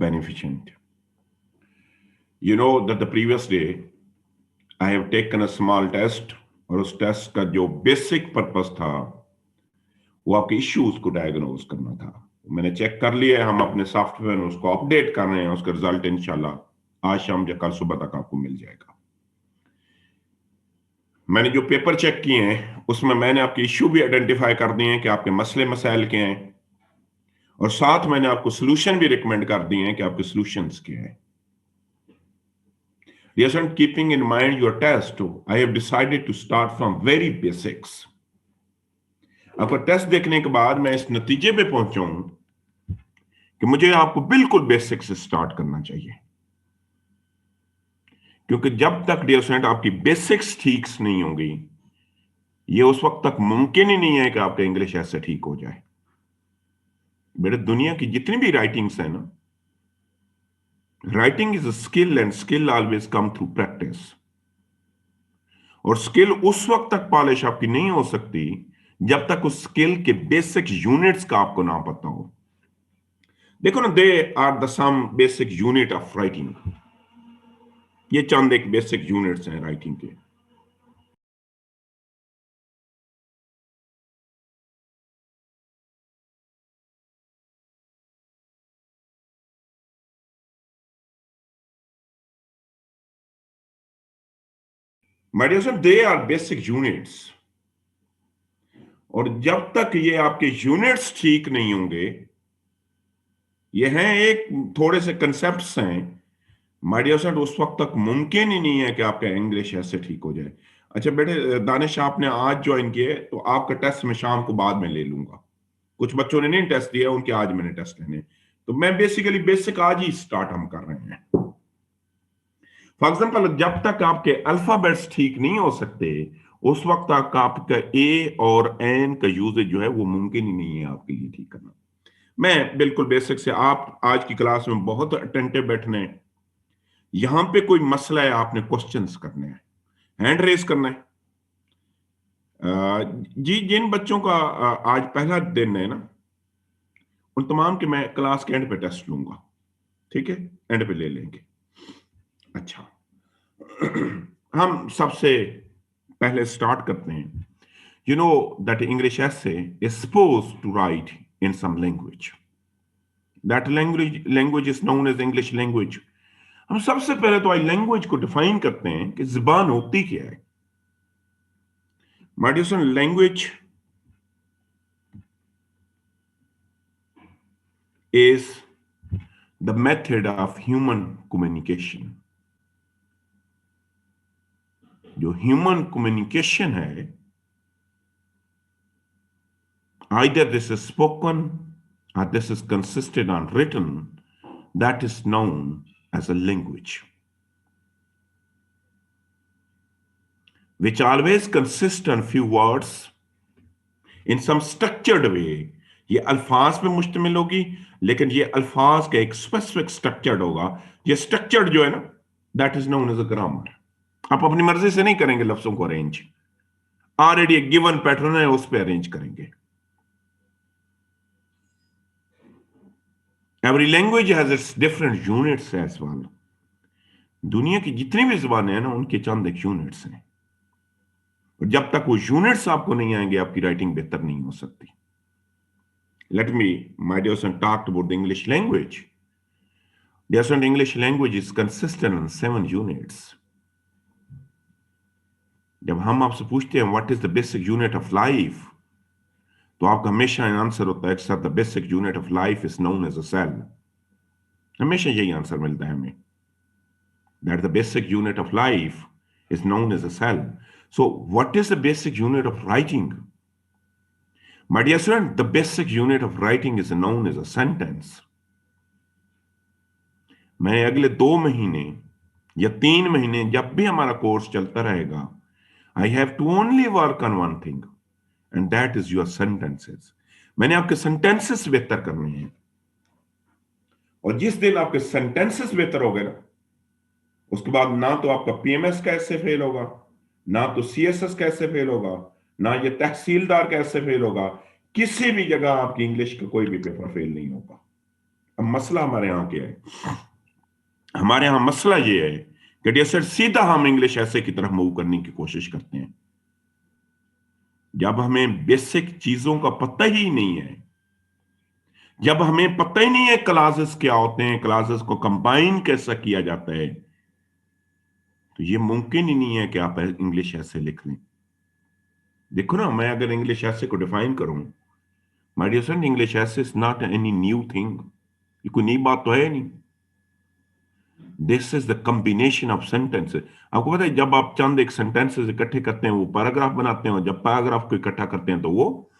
beneficent. You know that the previous day I have taken a small test, और उस test का जो basic purpose था वो आपके इश्यूज को डायग्नोज करना था। मैंने चेक कर लिया है, हम अपने सॉफ्टवेयर में उसको अपडेट कर रहे हैं, उसका रिजल्ट इंशाल्लाह आज शाम या कल सुबह तक आपको मिल जाएगा। मैंने जो पेपर चेक किए हैं उसमें मैंने आपके इश्यू भी आइडेंटिफाई कर दिए हैं कि आपके मसले मसाइल क्या हैं, और साथ मैंने आपको सोल्यूशन भी रिकमेंड कर दिए हैं कि आपके सोल्यूशंस क्या हैं। Yes, and keeping in mind your test, I have decided to start from very basics. आपका टेस्ट देखने के बाद मैं इस नतीजे पे पहुंचा हूं कि मुझे आपको बिल्कुल बेसिक से स्टार्ट करना चाहिए, क्योंकि जब तक डियर स्टूडेंट आपकी बेसिक्स ठीक नहीं होंगी, ये उस वक्त तक मुमकिन ही नहीं है कि आपका इंग्लिश ऐसे ठीक हो जाए। बेटे, दुनिया की जितनी भी राइटिंग्स है ना, writing is a skill and skill always come through practice. और स्किल उस वक्त तक पॉलिश आपकी नहीं हो सकती जब तक उस स्किल के बेसिक यूनिट्स का आपको ना पता हो। देखो ना, they are the some basic unit of writing. ये चंद एक बेसिक यूनिट्स हैं राइटिंग के। My dear sir, they are basic units, और जब तक ये आपके यूनिट्स ठीक नहीं होंगे, ये हैं एक थोड़े से कंसेप्ट्स हैं माय डियर सर, उस वक्त तक मुमकिन ही नहीं है कि आपका इंग्लिश ऐसे ठीक हो जाए। अच्छा बेटे दानिश, आपने आज ज्वाइन किए तो आपका टेस्ट मैं शाम को बाद में ले लूंगा। कुछ बच्चों ने नहीं टेस्ट दिया, उनके आज मैंने टेस्ट लेने, तो मैं बेसिकली बेसिक आज ही स्टार्ट हम कर रहे हैं। फॉर एग्जाम्पल, जब तक आपके अल्फाबेट्स ठीक नहीं हो सकते उस वक्त तक आपका ए और एन का यूजेज जो है वो मुमकिन ही नहीं है आपके लिए ठीक करना। मैं बिल्कुल बेसिक से, आप आज की क्लास में बहुत अटेंटिव बैठने हैं। यहां पे कोई मसला है, आपने क्वेश्चंस करने हैं, हैंड रेस करना है। जी, जिन बच्चों का आज पहला दिन है ना, उन तमाम के मैं क्लास के एंड पे टेस्ट लूंगा, ठीक है, एंड पे ले लेंगे। अच्छा, हम सबसे पहले स्टार्ट करते हैं। You know that English essay is supposed to write in some language. That language is known as English language. हम सबसे पहले तो आई लैंग्वेज को डिफाइन करते हैं कि जुबान होती क्या है। My dear son, language is the method of human communication. जो ह्यूमन कम्युनिकेशन है, either this is spoken or this is consisted on written, that is known as a language, which always consists on few words in some structured way. ये अल्फाज पे मुश्तमिल होगी, लेकिन ये अल्फाज का एक स्पेसिफिक स्ट्रक्चर्ड होगा। ये स्ट्रक्चर्ड जो है ना, that is known as a grammar. आप अपनी मर्जी से नहीं करेंगे लफ्जों को अरेंज, ऑलरेडी एक गिवन पैटर्न है उस पर अरेंज करेंगे। Every language has its different units as well. दुनिया की जितनी भी जुबानें हैं ना, उनके चंद एक यूनिट्स हैं, और जब तक वो यूनिट्स आपको नहीं आएंगे आपकी राइटिंग बेहतर नहीं हो सकती। Let me, my dear son, talk about the English language. Dear son, English language is consistent on 7 units. जब हम आपसे पूछते हैं what is the basic unit of life, तो आपका हमेशा आंसर होता है sir the basic unit of life is known as a cell. हमेशा यही आंसर मिलता है हमें, that the basic unit of life is known as a cell. So what is the basic unit of writing? My dear student, the basic unit of writing is known as a sentence. मैं अगले 2 महीने या 3 महीने जब भी हमारा course चलता रहेगा, I have to only work on one thing, and that is your sentences. मैंने आपके सेंटेंसेस बेहतर करने हैं, और जिस दिन आपके सेंटेंसेस बेहतर हो गए ना, उसके बाद ना तो आपका पीएमएस कैसे फेल होगा, ना तो सीएसएस कैसे फेल होगा, ना ये तहसीलदार कैसे फेल होगा, किसी भी जगह आपकी इंग्लिश का कोई भी पेपर फेल नहीं होगा। अब मसला हमारे यहाँ क्या है? हमारे यहाँ मसला ये है कि डियर सर, सीधा हम इंग्लिश ऐसे की तरफ मूव करने की कोशिश करते हैं जब हमें बेसिक चीजों का पता ही नहीं है, जब हमें पता ही नहीं है क्लासेस क्या होते हैं, क्लासेस को कंबाइन कैसा किया जाता है, तो ये मुमकिन ही नहीं है कि आप इंग्लिश ऐसे लिख लें। देखो ना, मैं अगर इंग्लिश ऐसे को डिफाइन करूं, माय डियर फ्रेंड, इंग्लिश ऐसे is not any new thing. ये कोई नई बात तो है नहीं। This is the combination of sentences. आपको पता है, जब आप चंद एक सेंटेंसेस इकट्ठे करते हैं वो पैराग्राफ बनाते हैं, और जब पैराग्राफ को इकट्ठा करते हैं तो वो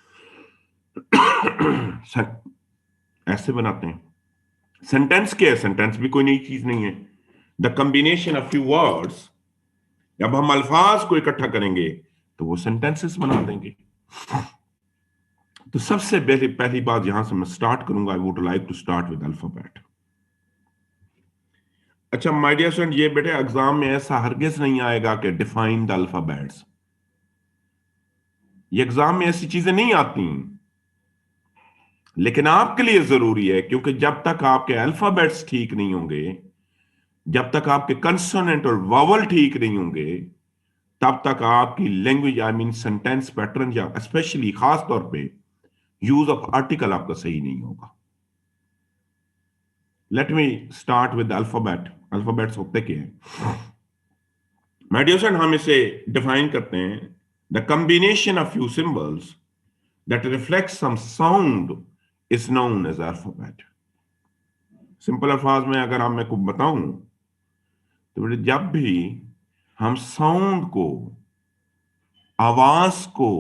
ऐसे बनाते हैं। सेंटेंस क्या है? सेंटेंस भी कोई नई चीज नहीं है। The combination of few words, जब हम अल्फाज को इकट्ठा करेंगे तो वो सेंटेंसेस बना देंगे। तो सबसे पहले पहली बात यहां से मैं स्टार्ट करूंगा, I would like to start with alphabet. अच्छा माय डियर स्टूडेंट, ये बेटे एग्जाम में ऐसा हरगिज नहीं आएगा कि डिफाइन द अल्फाबेट्स। ये एग्जाम में ऐसी चीजें नहीं आती, लेकिन आपके लिए जरूरी है, क्योंकि जब तक आपके अल्फाबेट्स ठीक नहीं होंगे, जब तक आपके कंसोनेंट और वावल ठीक नहीं होंगे, तब तक आपकी language, I mean sentence pattern, या स्पेशली खास तौर पे यूज ऑफ आर्टिकल आपका सही नहीं होगा। Let me start with alphabet. Alphabets होते क्या हैं? माय डियर फ्रेंड, हम इसे डिफाइन करते हैं, the combination of few symbols that reflect some sound is known as alphabet. Simple अल्फाज में अगर आप मैं को बताऊं, तो बेटे जब भी हम साउंड को, आवाज को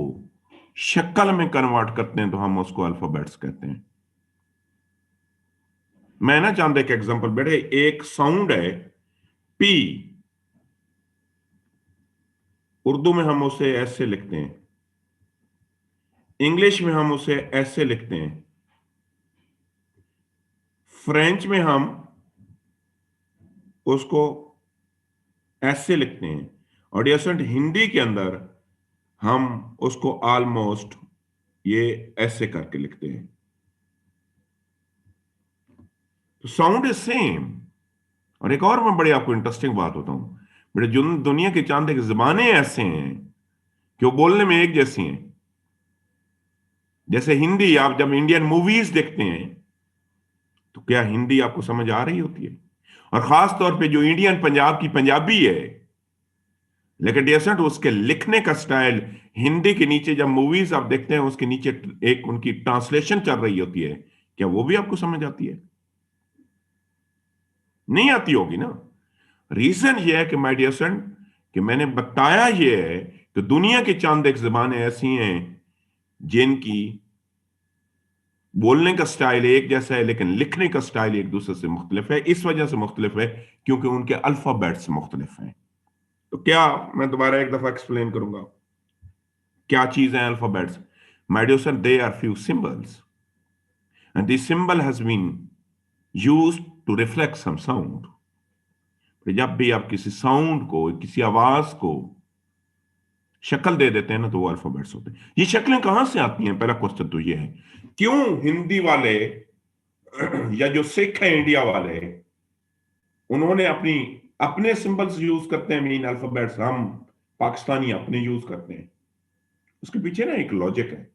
शक्ल में कन्वर्ट करते हैं तो हम उसको अल्फाबेट्स कहते हैं। मैं ना चाहता एक एग्जांपल, बेटे एक साउंड है पी, उर्दू में हम उसे ऐसे लिखते हैं, इंग्लिश में हम उसे ऐसे लिखते हैं, फ्रेंच में हम उसको ऐसे लिखते हैं, और डियर हिंदी के अंदर हम उसको ऑलमोस्ट ये ऐसे करके लिखते हैं। तो साउंड इज सेम। और एक और मैं बड़ी आपको इंटरेस्टिंग बात होता हूं, बेटे जो दुनिया के चांद के जबाने ऐसे हैं कि वो बोलने में एक जैसी हैं। जैसे हिंदी, आप जब इंडियन मूवीज देखते हैं तो क्या हिंदी आपको समझ आ रही होती है? और खास तौर पे जो इंडियन पंजाब की पंजाबी है, लेकिन डियर उसके लिखने का स्टाइल, हिंदी के नीचे जब मूवीज आप देखते हैं उसके नीचे एक उनकी ट्रांसलेशन चल रही होती है, क्या वो भी आपको समझ आती है? नहीं आती होगी ना। रीजन ये है कि माय डियर फ्रेंड, कि मैंने बताया ये है कि दुनिया के चंद एक जबानें ऐसी हैं जिनकी बोलने का स्टाइल एक जैसा है, लेकिन लिखने का स्टाइल एक दूसरे से मुख्तलिफ है। इस वजह से मुख्तलिफ है क्योंकि उनके अल्फाबेट्स मुख्तलिफ हैं। तो क्या, मैं दोबारा एक दफा एक्सप्लेन करूंगा क्या चीज है alphabets. My dear friend, they are few symbols and this symbol has been used to reflect some sound. जब भी आप किसी साउंड को, किसी आवाज को शक्ल दे देते हैं ना, तो वो अल्फाबेट्स होते हैं। ये शक्लें कहां से आती हैं? पहला क्वेश्चन तो ये है, क्यों हिंदी वाले या जो सिख है इंडिया वाले, उन्होंने अपनी अपने सिंबल्स यूज करते हैं, मीन अल्फाबेट्स, हम पाकिस्तानी अपने यूज करते हैं। उसके पीछे ना एक लॉजिक है।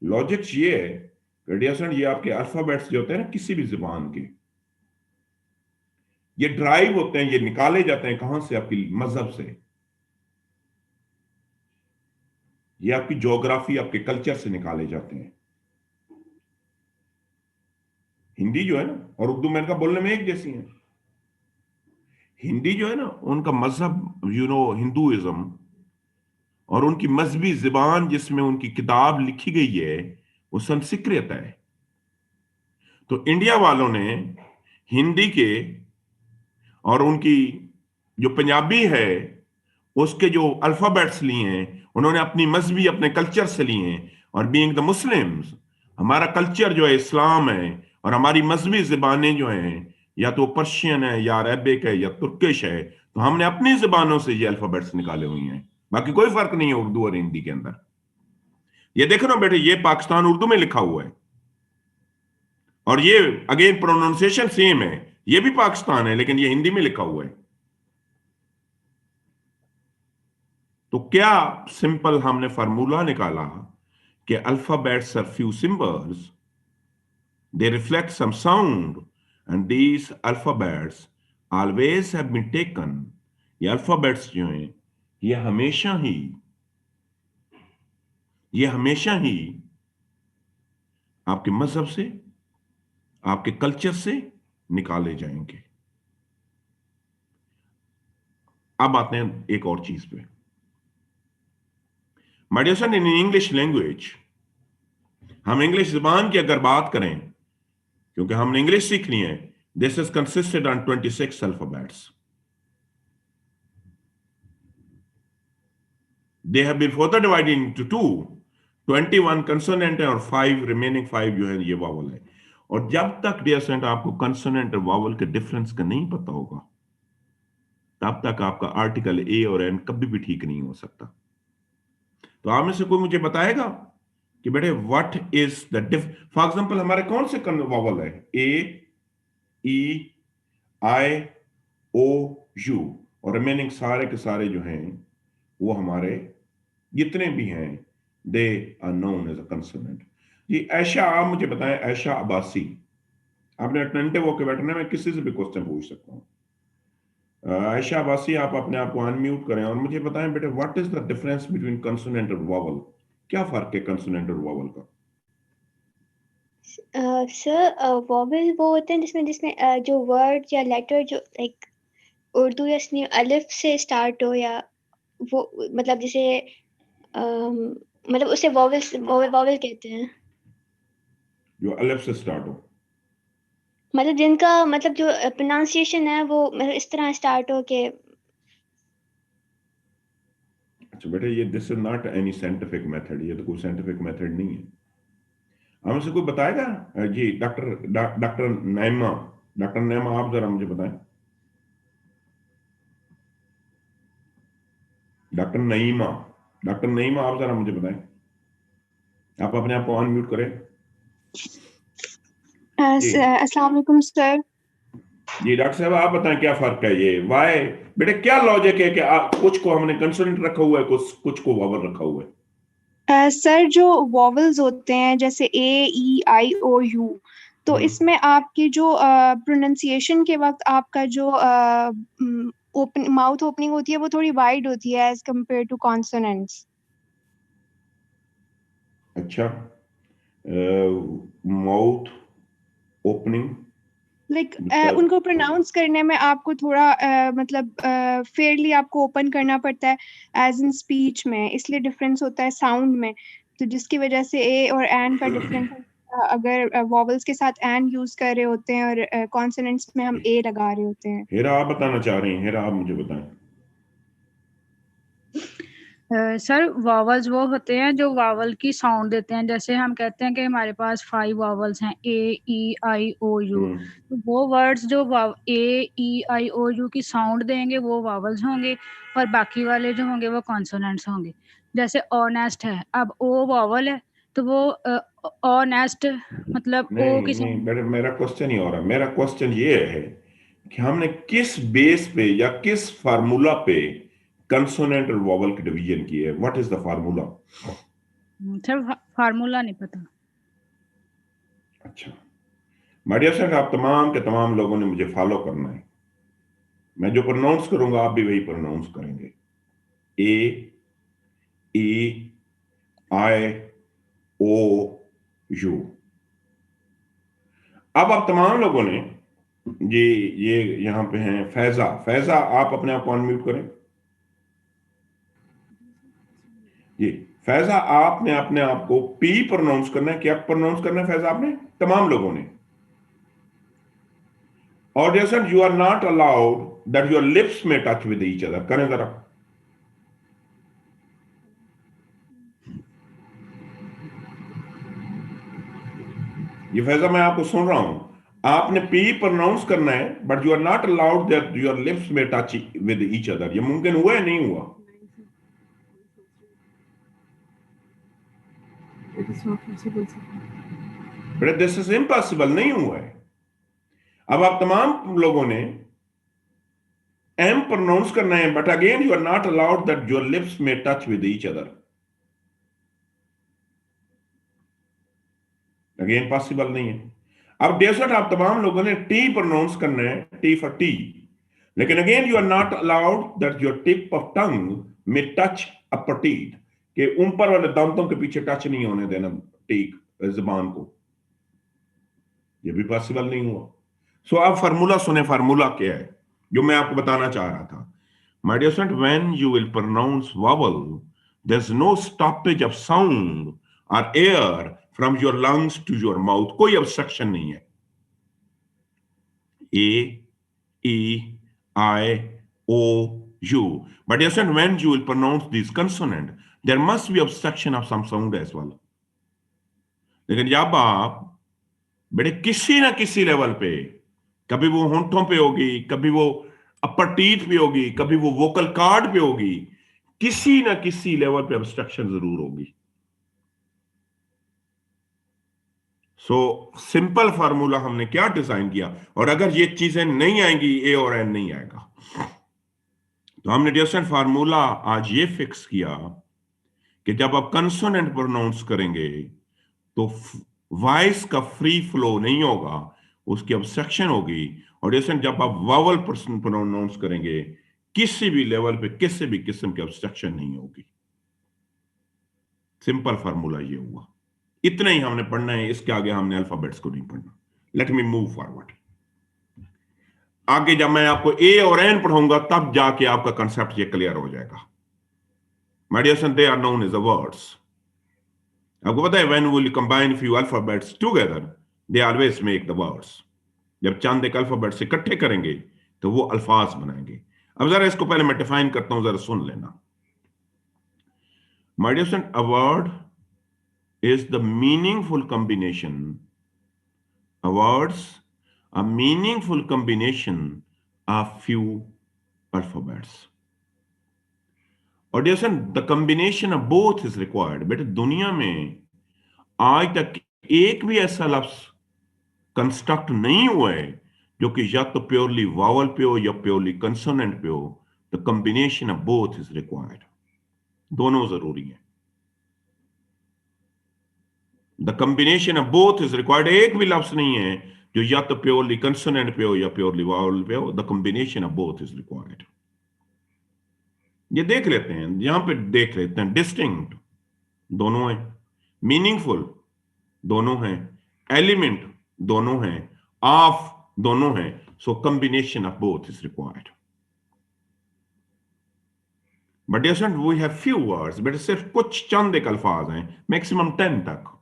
लॉजिक ये है, रेडिएशन, ये आपके अल्फाबेट्स जो होते हैं ना किसी भी जुबान के, ये ड्राइव होते हैं, ये निकाले जाते हैं कहां से? आपकी मजहब से। ये आपकी ज्योग्राफी, आपके कल्चर से निकाले जाते हैं। हिंदी जो है ना और उर्दू में इनका बोलने में एक जैसी है। हिंदी जो है ना, उनका मजहब, हिंदुइज्म, और उनकी मजहबी जुबान जिसमें उनकी किताब लिखी गई है वो संस्कृत है। तो इंडिया वालों ने हिंदी के और उनकी जो पंजाबी है उसके जो अल्फाबेट्स लिए हैं, उन्होंने अपनी मजहबी, अपने कल्चर से लिए हैं। और बीइंग द मुस्लिम्स, हमारा कल्चर जो है इस्लाम है, और हमारी मजहबी जुबानें जो हैं या तो पर्शियन है या अरेबिक है या तुर्किश है, तो हमने अपनी जुबानों से ये अल्फाबेट्स निकाले हुए हैं। बाकी कोई फर्क नहीं है उर्दू और हिंदी के अंदर। ये देखो ना बेटे, ये पाकिस्तान उर्दू में लिखा हुआ है और ये अगेन प्रोनाउंसिएशन सेम है, ये भी पाकिस्तान है लेकिन ये हिंदी में लिखा हुआ है। तो क्या सिंपल हमने फार्मूला निकाला कि alphabets are few symbols, they reflect some sound, and these alphabets always have been taken। ये अल्फाबेट्स जो हैं ये हमेशा ही ये हमेशा ही आपके मजहब से, आपके कल्चर से निकाले जाएंगे। अब आते हैं एक और चीज पे। My dear son, in English language, हम इंग्लिश जुबान की अगर बात करें, क्योंकि हमने इंग्लिश सीखनी है, this is consisted on 26 alphabets. They have been further divided into two, 21 consonant है और 5 रिमेनिंग 5 जो है ये वावल है। और जब तक डियर स्टूडेंट आपको कंसोनेंट और वावल के डिफरेंस का नहीं पता होगा, तब तक आपका आर्टिकल ए और एन कभी भी ठीक नहीं हो सकता। तो आप में से कोई मुझे बताएगा कि बेटे what is the for example हमारे कौन से वावल है? A, E, I, O, you, और रिमेनिंग सारे के सारे जो हैं वो हमारे जितने भी हैं they are known as a consonant. जी ऐशा, आप मुझे बताएं, ऐशा अब्बासी, आपने अटेंटिव होकर बैठना है, मैं किसी से भी क्वेश्चन पूछ सकता हूँ। ऐशा अब्बासी, आप अपने आप को अनम्यूट करें और मुझे बताएं बेटे what is the difference between consonant और वॉवल? क्या फर्क है कंसोनेंट और वॉवल का? सर वॉवल वो होते हैं जिसमें जिसमें जो वर्ड या लेटर जो लाइक उर्दू या अलिफ से स्टार्ट हो, या वो मतलब जैसे मतलब उसे वॉवल वॉवल कहते हैं। जो अलिफ से स्टार्ट हो, मतलब जिनका मतलब जो प्रोनाउंसिएशन है वो मतलब इस तरह स्टार्ट हो के। अच्छा बेटे ये this is not any scientific method, ये तो कोई साइंटिफिक मेथड नहीं है। हम से कोई बताएगा? जी डॉक्टर नैमा, डॉक्टर नैमा आप जरा मुझे बताएं। डॉक्टर नईमा, डॉक्टर नईमा आप जरा मुझे बताएं, आप अपने आप को अनम्यूट करें। जी अस्सलाम वालेकुम सर। जी डॉक्टर साहब आप बताएं क्या फर्क है ये वाई? बेटे क्या लॉजिक है कि कुछ को हमने कंसोनेंट रखा हुआ है, कुछ को वावल रखा हुआ है? सर जो वॉवल्स होते हैं जैसे ए ई आई ओ यू, तो हम्म, इसमें आपकी जो प्रोनाउंसिएशन के वक्त आपका जो ओपन माउथ ओपनिंग होती है वो थोड़ी वाइड होती है एज कम्पेयर टू कॉन्सोनेंट्स। अच्छा, माउथ ओपनिंग लाइक मतलब? उनको प्रोनाउंस करने में आपको थोड़ा मतलब फेयरली आपको ओपन करना पड़ता है एज इन स्पीच में, इसलिए डिफरेंस होता है साउंड में। तो जिसकी वजह से ए और एन का डिफरेंस अगर वॉवल्स के साथ एन यूज कर रहे होते हैं और कॉन्सोनेंट्स में हम ए लगा रहे होते हैं। हेरा आप बताना चाह रही हैं? हेरा आप मुझे बताएं। सर वावल्स वो होते हैं जो वावल की साउंड देते हैं। जैसे हम कहते हैं कि हमारे पास 5 वावल्स हैं, ए ई आई ओ यू, तो वो वर्ड्स जो ए ई आई ओ यू की साउंड देंगे वो वावल्स होंगे, और बाकी वाले जो होंगे वो कॉन्सोनेंट्स होंगे। जैसे ऑनेस्ट है, अब ओ वावल है तो वो ऑनेस्ट मतलब ओ नहीं की नहीं साउंड। बेटे मेरा क्वेश्चन ही हो रहा है। मेरा क्वेश्चन ये है कि हमने किस बेस पे या किस फार्मूला पे कंसोनेंट और वॉवल की डिवीजन की है? What is the formula? Sir formula नहीं पता। अच्छा, माय डियर फ्रेंड, आप तमाम के तमाम लोगों ने मुझे फॉलो करना है। मैं जो प्रोनाउंस करूंगा आप भी वही प्रोनाउंस करेंगे। ए, ई, आई, ओ, यू। अब आप तमाम लोगों ने ये यहां पे हैं फैजा, फैजा आप अपने आप को अनम्यूट करें। जी फैजा, आपने अपने आप को पी प्रोनाउंस करना है। क्या प्रोनाउंस करना है फैजा आपने? तमाम लोगों ने। और जैसा you are not allowed that your lips में टच विद ईच अदर। करें जरा। ये फैजा मैं आपको सुन रहा हूं, आपने पी प्रोनाउंस करना है but you are not allowed that your lips में टच विद ईच अदर। ये मुमकिन हुआ है नहीं हुआ? It is not possible, sir. But this is impossible, नहीं हुआ है। अब आप तमाम लोगों ने एम प्रोनाउंस करना है, but again you are not allowed that your lips में touch with each other. Again possible नहीं है। अब डेजर्ट आप तमाम लोगों ने टी प्रोनाउंस करना है, टी फॉर टी, लेकिन again you are not allowed that your tip of tongue में टच अपर टीथ, के ऊपर वाले दांतों के पीछे टच नहीं होने देना टीक जुबान को, ये भी पॉसिबल नहीं हुआ। सो आप फार्मूला सुने, फार्मूला क्या है जो मैं आपको बताना चाह रहा था। My dear student, when you will pronounce vowel, there is no stoppage of sound और air from your lungs to your mouth, कोई ऑब्स्ट्रक्शन नहीं है। A, E, I, O, U, but yes, and when you will pronounce these consonant, there must be obstruction of some sound as well. लेकिन जब आप बड़े किसी ना किसी लेवल पे, कभी वो होंठों पे होगी, कभी वो अपर टीथ पे होगी, कभी वो वोकल कार्ड पे होगी, किसी ना किसी लेवल पे ऑब्स्ट्रक्शन जरूर होगी। सो सिंपल फार्मूला हमने क्या डिजाइन किया, और अगर ये चीजें नहीं आएंगी, ए और एन नहीं आएगा, तो हमने डिस्टेंट फार्मूला आज ये फिक्स किया कि जब आप कंसोनेंट प्रोनाउंस करेंगे तो वॉइस का फ्री फ्लो नहीं होगा, उसकी ऑब्स्ट्रक्शन होगी। और डिस्टेंट जब आप वावल प्रोनाउंस करेंगे, किसी भी लेवल पे किसी भी किस्म की ऑब्स्ट्रक्शन नहीं होगी। सिंपल फार्मूला ये हुआ। इतना ही हमने पढ़ना है, इसके आगे हमने अल्फाबेट्स को नहीं पढ़ना। Let me move forward. आगे जब मैं आपको ए और एन पढ़ाऊंगा तब जाके आपका कंसेप्ट ये क्लियर हो जाएगा। My dear son, they are known as the words. आपको पता है when we combine few alphabets together, they always make the words. जब चंद एक अल्फाबेट्स इकट्ठे करेंगे तो वो अल्फाज बनाएंगे। अब जरा इसको पहले मैं डिफाइन करता हूं, जरा सुन लेना। My dear son, a word is the meaningful combination, a words a meaningful combination of few alphabets. और dear the combination of both is required। बेटे दुनिया में आज तक एक भी ऐसा लफ्ज कंस्ट्रक्ट नहीं हुआ है जो कि या तो प्योरली वावल पे हो या प्योरली कंसोनेंट पे हो। The combination of both is required, दोनों जरूरी है। The combination of both is required. एक भी लफ्ज नहीं है जो या तो प्योरली कंसोनेंट पे हो या प्योरली वावल पे हो। The combination of both is required. ये देख लेते हैं, यहां पे देख लेते हैं। डिस्टिंक्ट दोनों है, मीनिंगफुल दोनों हैं, एलिमेंट दोनों हैं, ऑफ दोनों हैं। So combination of both is required. But dear we have few words, but सिर्फ कुछ चंद एक अल्फाज हैं, मैक्सिमम 10 तक।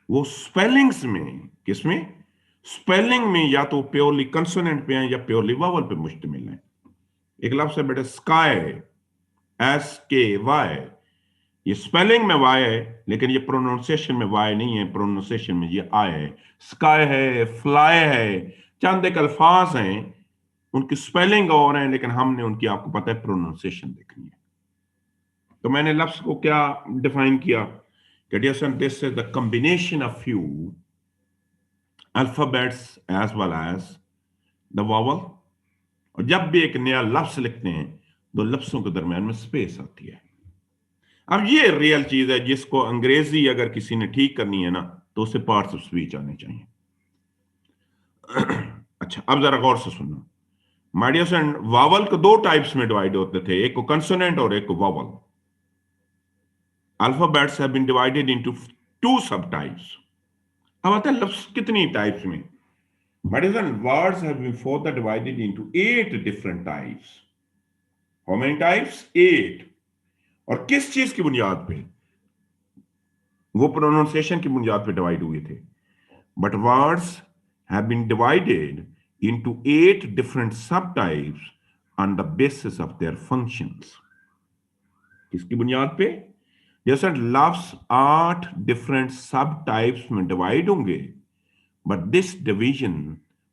वो स्पेलिंग्स में, किसमें? स्पेलिंग में या तो प्योरली कंसोनेंट पे हैं या प्योरली वावल पे मुश्तमिल है। एक लफ्ज है बेटा स्काई, SKY। ये स्पेलिंग में वाई है लेकिन ये प्रोनाउंसिएशन में वाई नहीं है, प्रोनाउंसिएशन में ये आई है। स्काई है, फ्लाई है, चंद एक अल्फाज हैं, उनकी स्पेलिंग और है लेकिन हमने उनकी, आपको पता है, प्रोनाउंसिएशन देखनी है। तो मैंने लफ्ज को क्या डिफाइन किया कि dear son, this is the combination of few alphabets as well as the vowel. और जब भी एक नया लफ्ज लिखते हैं दो लफ्जों के दरमियान में स्पेस आती है। अब ये रियल चीज है जिसको अंग्रेजी अगर किसी ने ठीक करनी है ना तो उसे पार्ट्स ऑफ स्पीच आने चाहिए। अच्छा, अब जरा गौर से सुनना। माय डियर फ्रेंड, वावल को दो टाइप्स में डिवाइड होते थे, एक को कंसोनेंट और एक को vowel. Alphabets have been divided into 2 sub types. अब आता है लफ्ज कितनी टाइप्स में। My dear friend, words have been further divided into 8 different types. How many types? 8। और किस चीज की बुनियाद पे? वो प्रोनाउंसिएशन की बुनियाद पे डिवाइड हुए थे। But words have been divided into 8 different subtypes on the basis of their functions। किसकी बुनियाद पे? जैसे लफ्ज 8 different subtypes में डिवाइड होंगे, but this division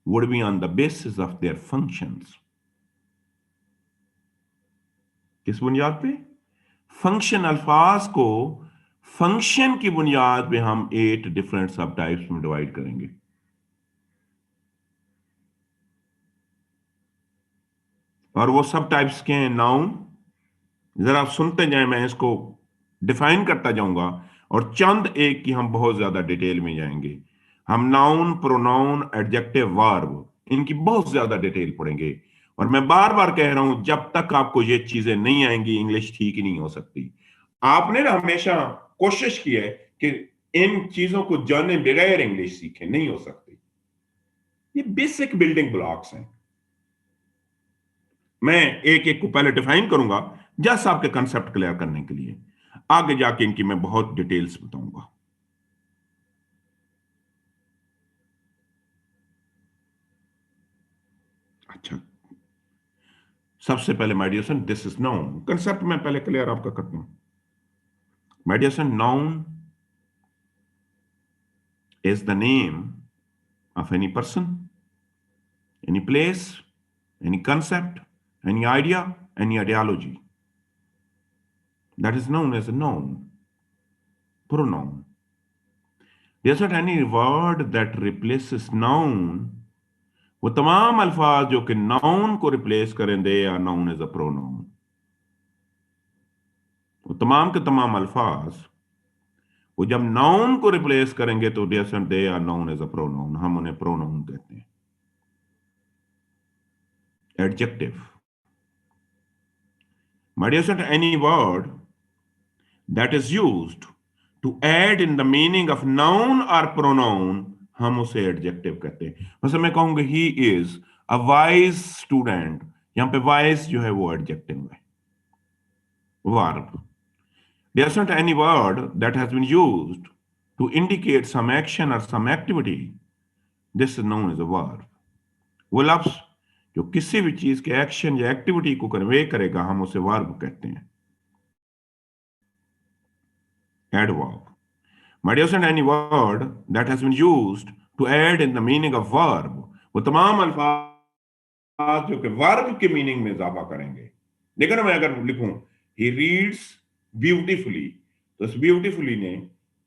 would be on the basis of their functions। किस बुनियाद पे? फंक्शन अल्फाज को फंक्शन की बुनियाद पे हम 8 डिफरेंट सब टाइप्स में डिवाइड करेंगे। और वो सब टाइप्स के हैं नाउन। जरा आप सुनते जाएं, मैं इसको डिफाइन करता जाऊंगा और चंद एक की हम बहुत ज्यादा डिटेल में जाएंगे। हम नाउन, प्रोनाउन, एडजेक्टिव, वर्ब, इनकी बहुत ज्यादा डिटेल पढ़ेंगे। और मैं बार बार कह रहा हूं, जब तक आपको ये चीजें नहीं आएंगी इंग्लिश ठीक ही नहीं हो सकती। आपने ना हमेशा कोशिश की है कि इन चीजों को जाने बगैर इंग्लिश सीखे, नहीं हो सकती। ये बेसिक बिल्डिंग ब्लॉक्स हैं। मैं एक एक को पहले डिफाइन करूंगा जस्ट आपके कंसेप्ट क्लियर करने के लिए, आगे जाके इनकी मैं बहुत डिटेल्स बताऊंगा। अच्छा, सबसे पहले my dear son, this is noun. Concept मैं पहले क्लियर आपका करता हूं। My dear son, noun is the name of any person, any place, any concept, any idea, any ideology that is known as a noun. Pronoun. There's not any word that replaces noun. वो तमाम अल्फाज जो कि noun को replace करें, they are noun as a pronoun. वो तमाम के तमाम अल्फाज वो जब नाउन को रिप्लेस करेंगे तो they are noun as a pronoun, हम उन्हें प्रोनाउन कहते हैं। Adjective, my dear son, any word that is used to add in the meaning of noun or pronoun, हम उसे एडजेक्टिव कहते हैं। मतलब मैं कहूंगा ही इज अ वाइज स्टूडेंट, यहां पे वाइज जो है वो एडजेक्टिव है। Verb, there isn't any word that has been used to indicate some action or some activity, this is known as a verb. वो लफ्ज जो किसी भी चीज के एक्शन या एक्टिविटी को कन्वे करेगा, हम उसे वर्ब कहते हैं। Adverb, my dear son, any word that has been used to add in the meaning of verb, वो तमाम अल्फाज जो कि वर्ब के मीनिंग में इजाफा करेंगे। देखो ना, मैं अगर लिखूं he reads beautifully, तो इस ब्यूटीफुली ने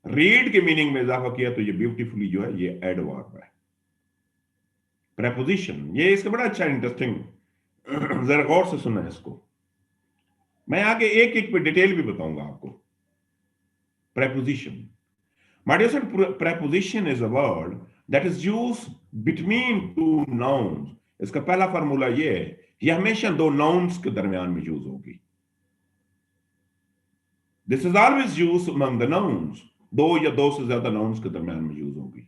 रीड के मीनिंग में इजाफा किया, तो ये ब्यूटीफुली जो है ये एडवर्ब है। प्रेपोजिशन, ये इसका बड़ा अच्छा इंटरेस्टिंग, जरा गौर से सुनना है इसको। मैं आगे एक एक पे डिटेल भी बताऊंगा आपको। Preposition, my dear son, preposition is a word that is used between two nouns. इसका पहला फार्मूला ये है, ये हमेशा दो नाउन्स के दरमियान में यूज होगी। This is always used among the nouns, दो या दो से ज्यादा नाउन्स के दरमियान में यूज होगी।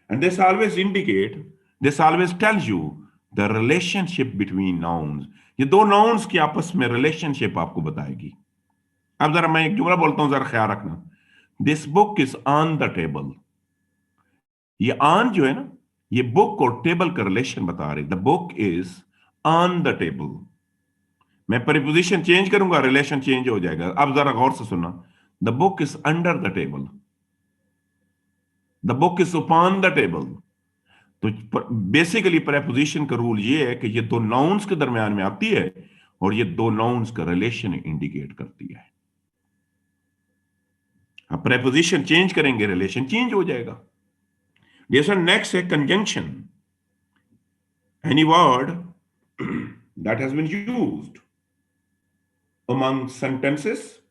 And this always tells you the relationship between nouns. ये दो नाउन्स की आपस में रिलेशनशिप आपको बताएगी। अब जरा मैं एक जुमला बोलता हूं, जरा ख्याल रखना। This book is on the table. ये ऑन जो है ना, ये बुक और टेबल का रिलेशन बता रही। The book is on the table. मैं प्रीपोजिशन चेंज करूंगा, रिलेशन चेंज हो जाएगा। अब जरा गौर से सुनना, the book is under the table, the book is upon the table. तो बेसिकली प्रेपोजिशन का रूल ये है कि ये दो नाउन्स के दरमियान में आती है और ये दो नाउन्स का रिलेशन इंडिकेट करती है। अब प्रेपोजिशन चेंज करेंगे, रिलेशन चेंज हो जाएगा। जैसा नेक्स्ट है conjunction, any word that has been used among sentences,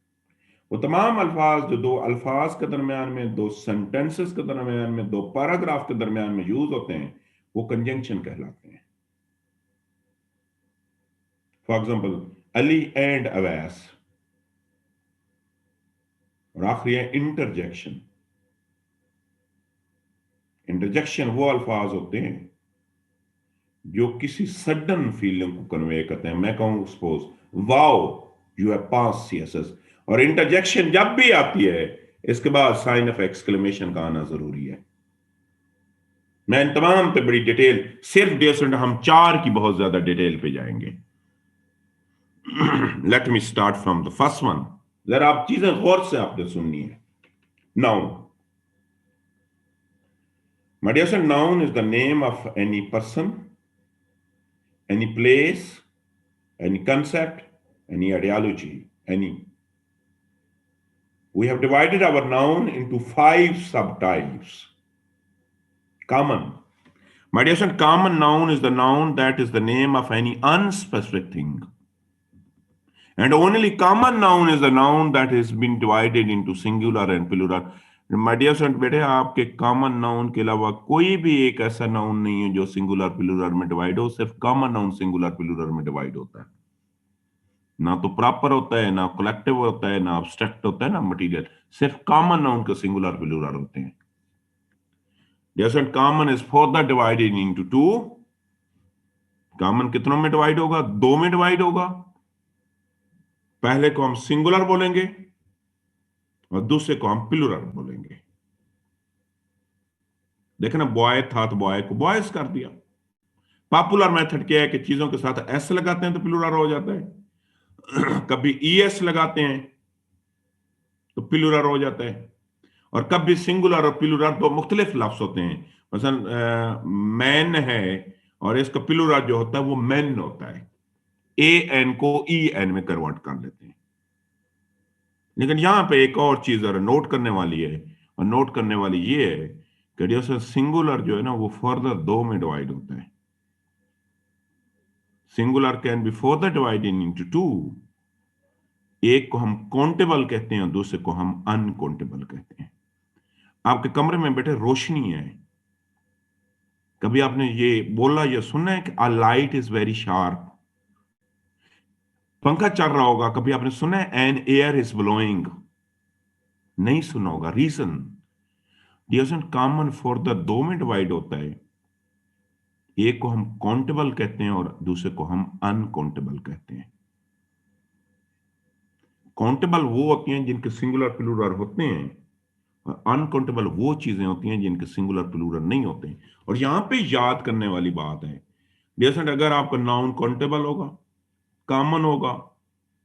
वो तमाम अल्फाज जो दो अल्फाज के दरमियान में, दो सेंटेंसेस के दरमियान में, दो पैराग्राफ के दरमियान में यूज होते हैं, वो कंजंक्शन कहलाते हैं। For example, Ali and Awais. और आखिरी है इंटरजेक्शन। इंटरजेक्शन वो अल्फाज होते हैं जो किसी सडन फीलिंग को कन्वे करते हैं। मैं कहूं suppose, wow you have pass CSS, और इंटरजेक्शन जब भी आती है इसके बाद साइन ऑफ एक्सक्लेमेशन का आना जरूरी है। मैं इन तमाम पे बड़ी डिटेल, सिर्फ डेसेंट हम चार की बहुत ज्यादा डिटेल पे जाएंगे। Let me start from the first one. जरा आप चीजें गौर से आपने सुननी है। Noun, my dear son, noun is the name of any person, any place, any concept, any ideology, any We have divided our noun into 5 subtypes. Common. My dear son, common noun is the noun that is the name of any unspecific thing. And only common noun is the noun that has been divided into singular and plural. My dear son, बेटे आपके common noun के अलावा कोई भी एक ऐसा noun नहीं है जो singular plural में divide हो, सिर्फ common noun singular plural में divide होता है. ना तो प्रॉपर होता है, ना कलेक्टिव होता है, ना abstract होता है, ना मटीरियल. सिर्फ कॉमन नाउन के सिंगुलर प्लूरल होते हैं. जैसे common is further divided into to. Common कितनों में डिवाइड होगा? 2 में डिवाइड होगा. पहले को हम सिंगुलर बोलेंगे और दूसरे को हम प्लूरल बोलेंगे. देखना, बॉय था तो बॉय को बॉयज कर दिया. पॉपुलर मेथड क्या है कि चीजों के साथ एस लगाते हैं तो प्लूरल हो जाता है. कभी ईएस लगाते हैं तो प्लूरल हो जाता है. और कभी सिंगुलर और प्लूरल तो मुख्तलिफ लफ्ज होते हैं. मसलन मैन है और इसका प्लूरल जो होता है वो मेन होता है. ए एन को ई एन में कन्वर्ट कर लेते हैं. लेकिन यहां पे एक और चीज और नोट करने वाली है, और नोट करने वाली ये है कि जैसे सिंगुलर जो है ना वो फर्दर 2 में डिवाइड होता है. Singular can be further divided into 2. एक को हम काउंटेबल कहते हैं और दूसरे को हम अनकाउंटेबल कहते हैं. आपके कमरे में बेटे रोशनी है. कभी आपने ये बोला या सुना है कि अ लाइट इज वेरी शार्प? पंखा चल रहा होगा, कभी आपने सुना है एन एयर इज ब्लोइंग? नहीं सुना होगा. Reason, dear common for the 2 में डिवाइड होता है. एक को हम काउंटेबल कहते हैं और दूसरे को हम अनकाउंटेबल कहते हैं. काउंटेबल वो होती हैं जिनके सिंगुलर प्लूरल होते हैं, और अनकाउंटेबल वो चीजें होती हैं जिनके सिंगुलर प्लूरल नहीं होते हैं. और यहां पे याद करने वाली बात है, डियर अगर आपका नाउन काउंटेबल होगा, कॉमन होगा,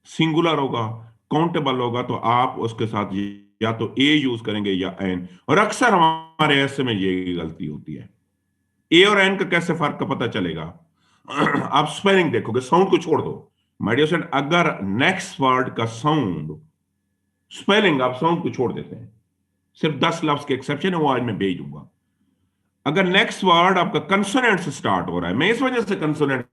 सिंगुलर होगा, काउंटेबल होगा, तो आप उसके साथ या तो ए यूज करेंगे या एन. और अक्सर हमारे ऐसे में ये गलती होती है. ए और एन का कैसे फर्क का पता चलेगा? आप स्पेलिंग देखोगे, साउंड को छोड़ दो. माय डियर फ्रेंड, अगर नेक्स्ट वर्ड का साउंड, स्पेलिंग आप साउंड को छोड़ देते हैं, सिर्फ 10 लफ्ज के एक्सेप्शन है, वो आज मैं भेज दूंगा. अगर नेक्स्ट वर्ड आपका कंसोनेंट से स्टार्ट हो रहा है, मैं इस वजह से कंसोनेंट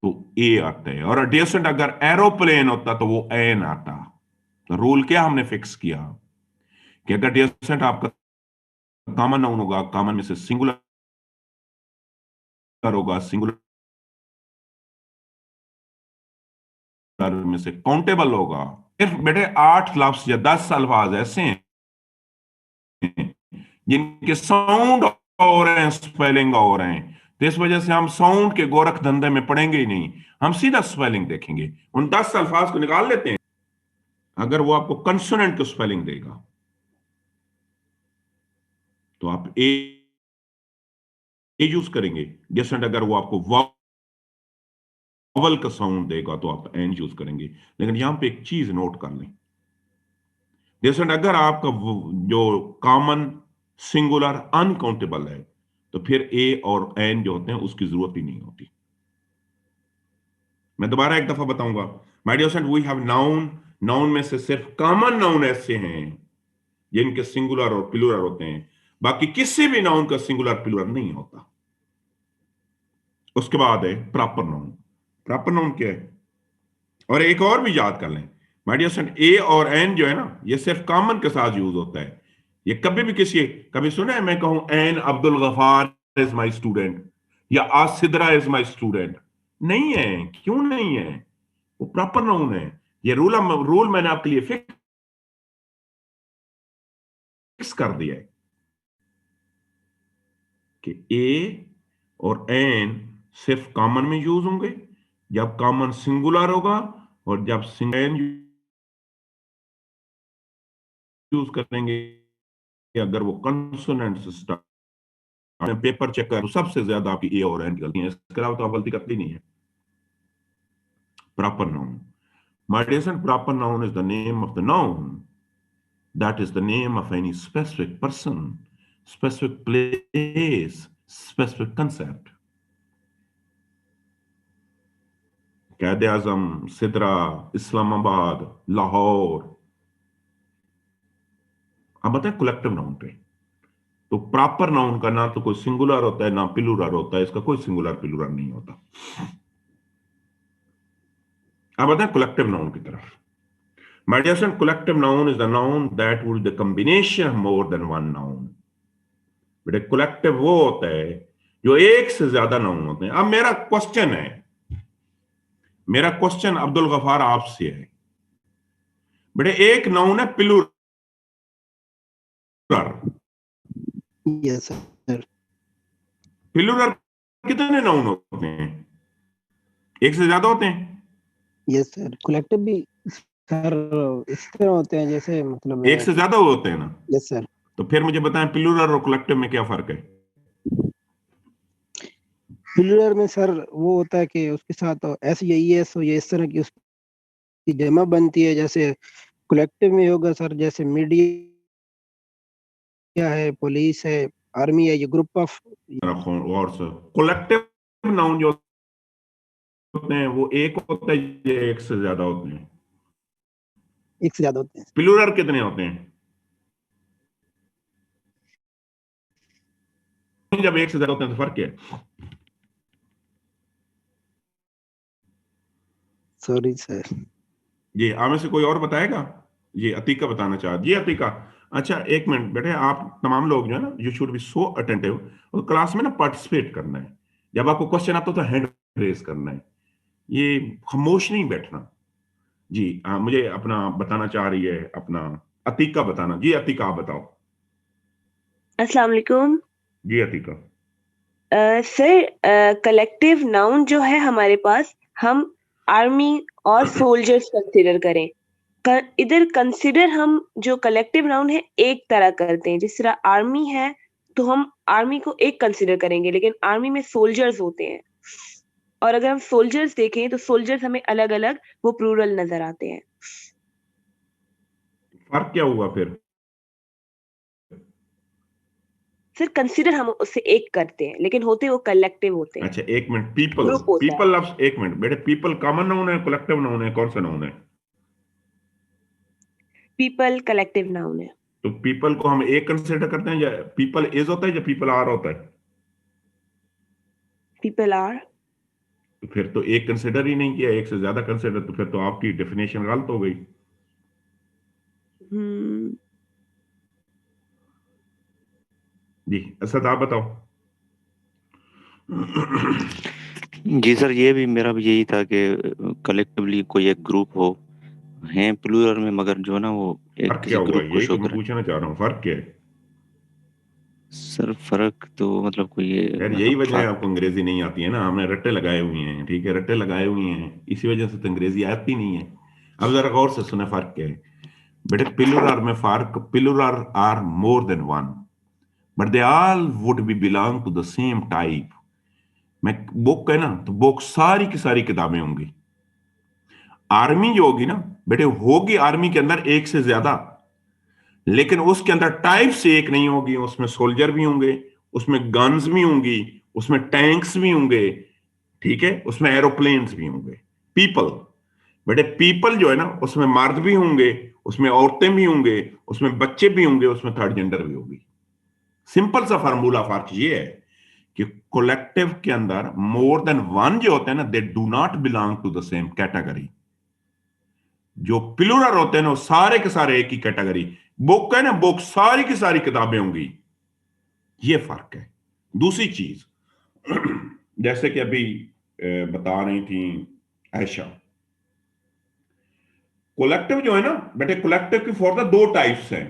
तो ए आता है. और डियर अगर एरोप्लेन होता तो वो एन आता. तो रूल क्या हमने फिक्स किया कि अगर डियर आपका कॉमन नाउन होगा, कॉमन में से सिंगुलर होगा, सिंगुलर में से काउंटेबल होगा. सिर्फ बेटे 8 लफ्ज या 10 अल्फाज ऐसे हैं जिनके साउंड और हैं, स्पेलिंग और हैं. तो इस वजह से हम साउंड के गोरख धंधे में पड़ेंगे ही नहीं, हम सीधा स्पेलिंग देखेंगे. उन 10 अल्फाज को निकाल लेते हैं. अगर वो आपको कंसोनेंट को स्पेलिंग देगा तो आप ए यूज करेंगे. जैसे अगर वो आपको वॉवल का साउंड देगा तो आप एन यूज करेंगे. लेकिन यहां पे एक चीज नोट कर लें, जैसे अगर आपका जो कॉमन, सिंगुलर, अनकाउंटेबल है तो फिर ए और एन जो होते हैं उसकी जरूरत ही नहीं होती. मैं दोबारा एक दफा बताऊंगा. My dear friend, we have noun. Noun में से सिर्फ कॉमन नाउन ऐसे हैं जिनके सिंगुलर और प्लूरल होते हैं. बाकी किसी भी नाउन का सिंगुलर प्लूरल नहीं होता. उसके बाद है प्रॉपर नाउन. प्रॉपर नाउन क्या है? और एक और भी याद कर लें माय डियर फ्रेंड, ए और एन जो है ना, ये सिर्फ कॉमन के साथ यूज होता है. ये कभी भी कभी सुना है मैं कहूं N Abdul Ghaffar is my student या आसिद्रा इज माय स्टूडेंट? नहीं है. क्यों नहीं है? वो प्रॉपर नाउन है. ये रूल मैंने आपके लिए फिक्स कर दिया है कि ए और एन सिर्फ कॉमन में यूज होंगे जब कॉमन सिंगुलर होगा, और जब सिंगल यूज करेंगे अगर वो कंसोनेंट से स्टार्ट. पेपर चेक कर, सबसे ज्यादा आपकी ए और एन की गलती है, इसके अलावा तो आप गलती करती नहीं है. Proper noun. My dear son, proper noun is the name of the noun. That is the name of any specific person, specific place, specific concept. कैद आजम, सिदरा, इस्लामाबाद, लाहौर। अब बताए कलेक्टिव नाउन पे। तो प्रॉपर नाउन का ना तो कोई सिंगुलर होता है ना प्लूरल होता है, इसका कोई सिंगुलर प्लूरल नहीं होता। अब बताए कलेक्टिव नाउन की तरफ। My dear son, collective noun is the noun that would be the combination of more than one noun. बेटे कलेक्टिव वो होता है जो एक से ज्यादा नाउन होते हैं। अब मेरा क्वेश्चन अब्दुल गफार आपसे है, बेटे एक नाउन है प्लूरल, यस सर। प्लूरल कितने नाउन होते हैं? एक से ज्यादा होते हैं? Yes sir. कलेक्टिव भी सर इस तरह होते हैं जैसे मतलब एक से ज्यादा होते हैं ना? Yes sir. तो फिर मुझे बताएं प्लूरल और कलेक्टिव में क्या फर्क है? प्लूरल में सर वो होता है कि उसके साथ एस या ईएस हो या इस तरह की उसकी जमा बनती है, जैसे कलेक्टिव में होगा सर जैसे मीडिया है, पुलिस है, आर्मी है, ये ग्रुप ऑफ। और कलेक्टिव नाउन जो होते हैं वो एक होता है या एक से ज्यादा होते हैं? एक से ज्यादा होते हैं। प्लूरल कितने होते हैं जब एक से ज्यादा होते हैं? तो फर्क क्या है? Sorry sir. जी, आमे से कोई और बताएगा? जी, अतीका बताना चाह। जी अतीका, अच्छा एक मिनट बेटे, आप तमाम लोग जो है ना, you should be so attentive, और क्लास में ना पार्टिसिपेट करना है। जब आपको क्वेश्चन आता है तो हैंड रेज करना है, ये खामोश नहीं बैठना। जी मुझे अपना बताना चाह रही है, अपना अतीका बताना। जी अतीका आप बताओ। अस्सलाम वालेकुम। जी अतीका। सर कलेक्टिव नाउन जो है हमारे पास, हम आर्मी और सोल्जर्स कंसिडर करें। इधर कंसिडर हम जो कलेक्टिव नाउन है एक तरह करते हैं, जिस तरह आर्मी है तो हम आर्मी को एक कंसिडर करेंगे, लेकिन आर्मी में सोल्जर्स होते हैं, और अगर हम सोल्जर्स देखें तो सोल्जर्स हमें अलग अलग वो प्लूरल नजर आते हैं। फर्क क्या हुआ फिर? सर कंसिडर हम उससे एक करते हैं, लेकिन होते वो कलेक्टिव होते हैं। अच्छा एक मिनट, पीपल, ग्रुप होता है। पीपल लफ्ज, एक मिनट बेटे, पीपल कॉमन नाउन है कलेक्टिव नाउन है, कौन सा नाउन है? पीपल कलेक्टिव नाउन है। तो पीपल को हम एक कंसिडर करते हैं, या पीपल इज होता है या पीपल आर होता है? People are. तो फिर तो एक कंसिडर ही नहीं किया, एक से ज्यादा कंसिडर, तो फिर तो आपकी डेफिनेशन गलत हो गई। जी असद आप बताओ। जी सर, ये भी मेरा भी यही था कि कलेक्टिवली कोई एक ग्रुप हो, हैं प्लूरल में, मगर जो ना वो एक फर्क किसी क्या हुआ, ग्रुप को यही शो तो मैं करे। पूछना चाह रहा हूँ, फर्क क्या है? सर फर्क तो मतलब कोई ये यार यही मतलब वजह है आपको अंग्रेजी नहीं आती है ना, हमने रट्टे लगाए हुए हैं, ठीक है, रट्टे लगाए हुए हैं, इसी वजह से तो अंग्रेजी आती नहीं है। अब जरा गौर से सुने फर्क क्या है बेटे। प्लूरल में फर्क, plural are more than one, but they all would be belong to the same type. मैं बुक है ना, तो बुक सारी की सारी किताबें होंगी। आर्मी जो होगी ना बेटे, होगी आर्मी के अंदर एक से ज्यादा, लेकिन उसके अंदर टाइप से एक नहीं होगी। उसमें सोल्जर भी होंगे, उसमें गन्स भी होंगी, उसमें टैंक्स भी होंगे, ठीक है, उसमें एरोप्लेन्स भी होंगे। पीपल बेटे, पीपल जो है ना, उसमें मर्द भी होंगे, उसमें औरतें भी होंगे, उसमें बच्चे भी होंगे, उसमें थर्ड जेंडर भी होगी। सिंपल सा फार्मूला, फर्क ये है कि कलेक्टिव के अंदर मोर देन वन जो होते हैं ना, they do not belong to the same category. जो प्लूरल होते हैं ना, वो सारे के सारे एक ही कैटेगरी। बुक है ना, बुक सारी की सारी किताबें होंगी, ये फर्क है। दूसरी चीज, जैसे कि अभी बता रही थी आयशा, कलेक्टिव जो है ना बेटे, कलेक्टिव की फॉर द दो टाइप्स हैं।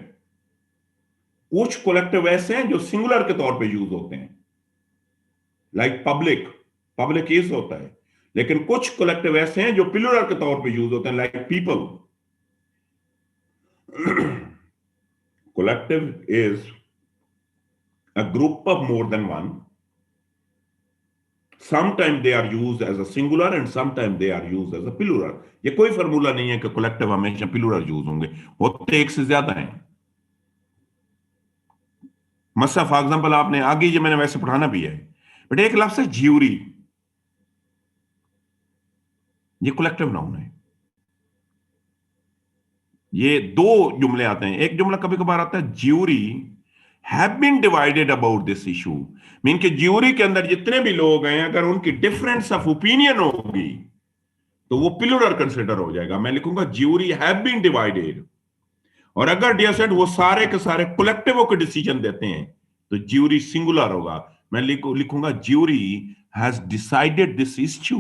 कुछ कलेक्टिव ऐसे हैं जो सिंगुलर के तौर पे यूज होते हैं, लाइक पब्लिक, पब्लिक इज होता है, लेकिन कुछ कलेक्टिव ऐसे हैं जो प्लूरल के तौर पे यूज होते हैं, like people. collective is a group of more than one. Sometimes they are used as a singular and sometimes they are used as a plural. ये कोई फॉर्मूला नहीं है कि कलेक्टिव हमेशा प्लूरल यूज होंगे, होते एक से ज्यादा हैं। मसा फॉर एग्जाम्पल आपने आगे जो मैंने वैसे पढ़ाना भी है, बट एक लफ्ज है ज्यूरी। ये कलेक्टिव नाउन है। ये दो जुमले आते हैं। एक जुमला कभी कभार आता है, jury have been divided about this issue, mean कि ज्यूरी के अंदर जितने भी लोग हैं अगर उनकी डिफरेंस ऑफ ओपिनियन होगी तो वो प्लूरल कंसिडर हो जाएगा। मैं लिखूंगा ज्यूरी हैव बीन डिवाइडेड, और अगर डियर स्टूडेंट वो सारे के सारे कलेक्टिव होकर डिसीजन देते हैं तो ज्यूरी सिंगुलर होगा। मैं लिखूंगा jury has decided this issue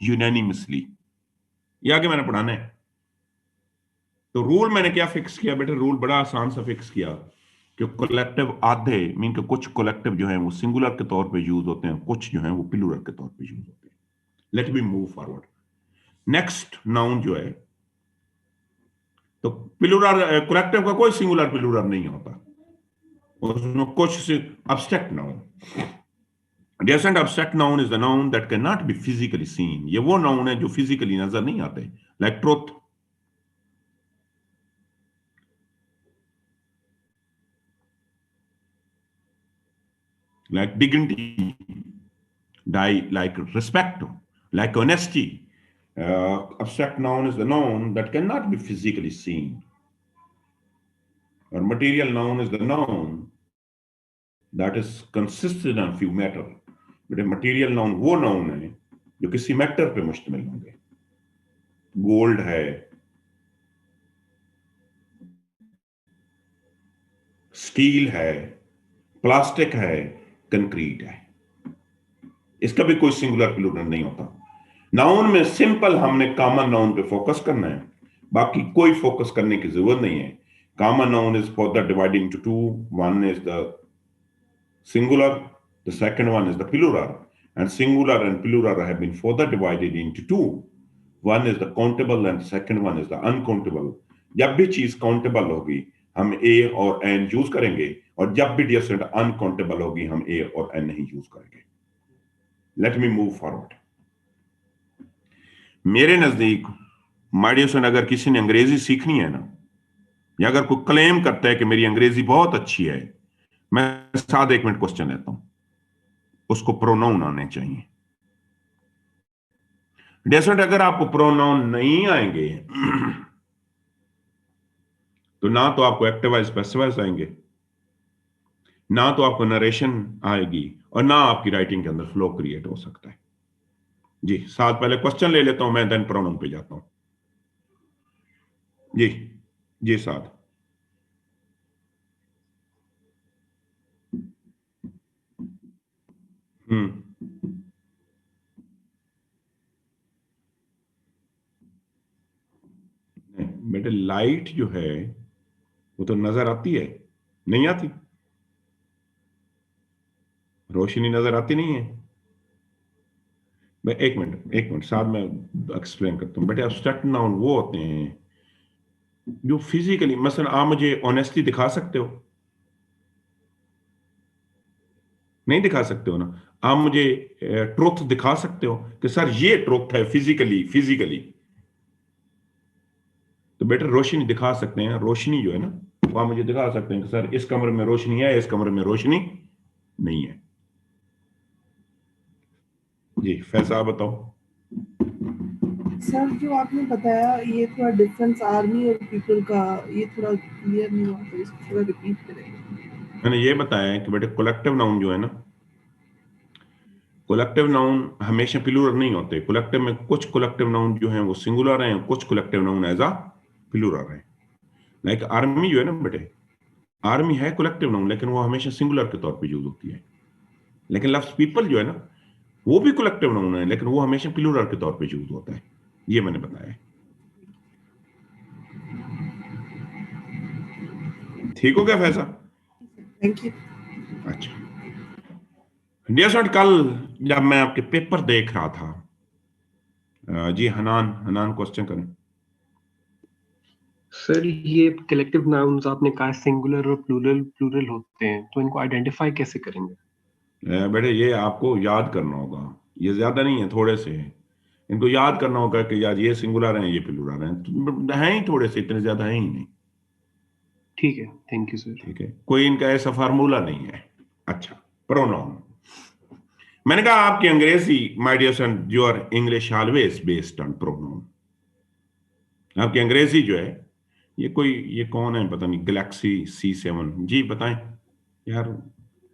unanimously. ये आगे मैंने पढ़ाना है। तो रूल मैंने क्या फिक्स किया बेटे, रूल बड़ा आसान सा फिक्स किया कि कलेक्टिव आधे मीन के कुछ कलेक्टिव जो है वो सिंगुलर के तौर पे यूज होते हैं, कुछ जो है वो प्लूरल के तौर पे यूज होते हैं। Let me move forward. Next noun जो है, तो प्लूरल कलेक्टिव का कोई सिंगुलर प्लूरल नहीं होता, उसमें कुछ abstract noun. Definite abstract noun is the noun that cannot be physically seen. ये वो नाउन है जो फिजिकली नजर नहीं आते, like truth, like dignity, like respect, like honesty. Abstract noun is the noun that cannot be physically seen. Or material noun is the noun that is consisted on few matter. But material noun वो noun है जो किसी matter पे मुश्तमिल होंगे। Gold है, steel है, plastic है, कंक्रीट है। इसका भी कोई सिंगुलर प्लूरल नहीं होता। नाउन में सिंपल हमने कॉमन नाउन पे फोकस करना है, बाकी कोई फोकस करने की जरूरत नहीं है। Common noun is further divided into to, one is the singular, the second one is the plural, and singular and plural have been further divided into two. One is the countable and the second one is the uncountable. जब भी चीज countable होगी हम a और n use करेंगे, और जब भी डियर अनकाउंटेबल होगी हम a और n नहीं यूज करेंगे। Let me move forward. मेरे नजदीक माय डियर स्टूडेंट, अगर किसी ने अंग्रेजी सीखनी है ना, या अगर कोई क्लेम करता है कि मेरी अंग्रेजी बहुत अच्छी है, मैं साथ 1 मिनट क्वेश्चन लेता हूं, उसको प्रोनाउन आने चाहिए। डेसर्ट अगर आपको प्रोनाउन नहीं आएंगे तो ना तो आपको एक्टिवाइज पैसिवाइज आएंगे, ना तो आपको नरेशन आएगी, और ना आपकी राइटिंग के अंदर फ्लो क्रिएट हो सकता है। जी साथ पहले क्वेश्चन ले लेता हूं मैं, देन प्रोनाउन पे जाता हूं। जी जी साथ बेटे लाइट जो है वो तो नजर आती है, नहीं आती? रोशनी नजर आती नहीं है? मैं एक मिनट साथ में एक्सप्लेन करता हूं। बेटे एब्स्ट्रैक्ट नाउन वो होते हैं जो फिजिकली, मसलन आप मुझे ऑनेस्टी दिखा सकते हो? नहीं दिखा सकते हो ना। आप मुझे ट्रुथ दिखा सकते हो कि सर ये ट्रुथ है फिजिकली? तो बेटर रोशनी दिखा सकते हैं। रोशनी जो है ना वो आप मुझे दिखा सकते हैं कि सर इस कमरे में रोशनी है, इस कमरे में रोशनी नहीं है। जी फैसा बताओ। सर जो आपने बताया ये थोड़ा डिफरेंस आर्मी और पीपल का, ये थोड़ा क्लियर नहीं हुआ, तो इसको थोड़ा रिपीट करेंगे। मैंने ये बताया है कि बेटे कलेक्टिव नाउन जो है ना, कलेक्टिव नाउन हमेशा प्लूरल नहीं होते। कलेक्टिव में कुछ कलेक्टिव नाउन जो हैं वो सिंगुलर हैं, कुछ collective noun as a plural है। लाइक आर्मी जो है ना बेटे, आर्मी है कलेक्टिव नाउन लेकिन वो हमेशा सिंगुलर के तौर पे यूज होती है। लेकिन लफ्ज पीपल जो है ना वो भी कलेक्टिव नाउन है लेकिन वो हमेशा प्लूरल के तौर पे यूज होता है। ये मैंने बताया है। ठीक हो गया फैसा? Thank you. अच्छा डियर स्टूडेंट, कल जब मैं आपके पेपर देख रहा था, जी हनान क्वेश्चन करें। सर ये कलेक्टिव नाउन्स आपने कहा सिंगुलर और प्लूरल होते हैं, तो इनको आइडेंटिफाई कैसे करेंगे? बेटे ये आपको याद करना होगा, ये ज्यादा नहीं है, थोड़े से हैं। इनको याद करना होगा कि यार ये सिंगुलर हैं ये प्लूरल हैं ही थोड़े से, इतने ज्यादा है ही नहीं। ठीक है, थैंक यू सर। ठीक है, कोई इनका ऐसा फार्मूला नहीं है। अच्छा प्रोनाउन, मैंने कहा आपकी अंग्रेजी, my dear son, your English always based on pronoun. आपकी अंग्रेजी जो है, ये कौन है पता नहीं, गैलेक्सी C7 जी, बताएं यार,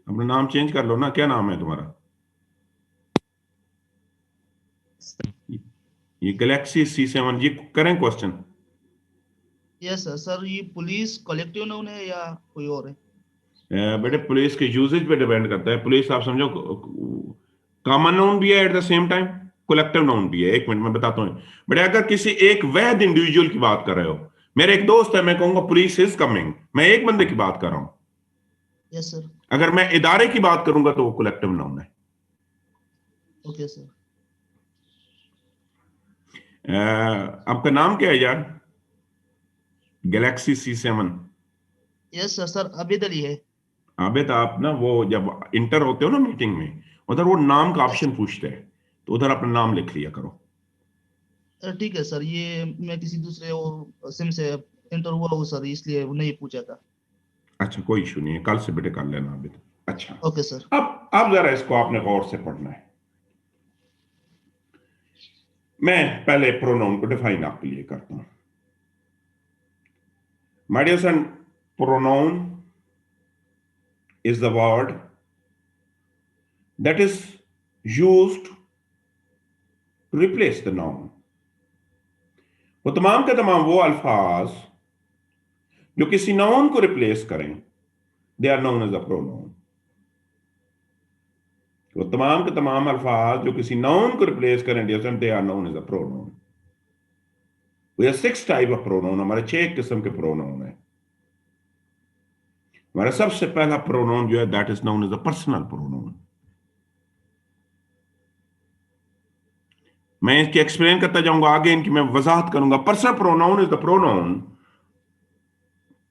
अपना नाम चेंज कर लो ना, क्या नाम है तुम्हारा? ये गैलेक्सी C7 जी, करें क्वेश्चन। Yes sir. सर ये पुलिस कलेक्टिव नाउन है या कोई और है? बेटे पुलिस के यूजेज पे डिपेंड करता है। पुलिस आप समझो कॉमन नाउन भी है, at the same time collective noun भी है। एक मिनट में बताता हूँ बेटे, अगर किसी एक वैध इंडिविजुअल की बात कर रहे हो, मेरे एक दोस्त है, मैं कहूंगा पुलिस इज कमिंग, मैं एक बंदे की बात कर रहा हूं। Yes sir. अगर मैं इदारे की बात करूंगा तो वो कलेक्टिव नाउन है। Okay sir. आपका नाम क्या है यार? Galaxy C7। Yes sir. Sir Abid Ali है। आबिद, आप ना वो जब इंटर होते हो ना मीटिंग में, उधर वो नाम का ऑप्शन पूछते हैं, तो उधर अपना नाम लिख लिया करो। ठीक है सर। ये मैं किसी दूसरे वो सिम से इंटर हुआ हूँ सर, इसलिए नहीं पूछा था। अच्छा, कोई इशू नहीं है, कल से बेटे कर लेना आबिद। अच्छा ओके सर। अब जरा इसको आपने गौर से पढ़ना है। मैं पहले प्रोनाउन को डिफाइन आपके लिए करता हूं। My dear son, pronoun is the word that is used to replace the noun। वो तमाम के तमाम वो अल्फाज जो किसी नाउन को रिप्लेस करें, they are known as a pronoun. वो तमाम के तमाम अल्फाज जो किसी नाउन को रिप्लेस करें, they are known as a pronoun. We are 6 type of pronoun, हमारे 6 किस्म के प्रोनाउन है। हमारा सबसे पहला प्रोनाउन जो है, that is known as a personal pronoun. मैं इसकी एक्सप्लेन करता जाऊंगा आगे, इनकी मैं वजाहत करूंगा। Personal pronoun is the pronoun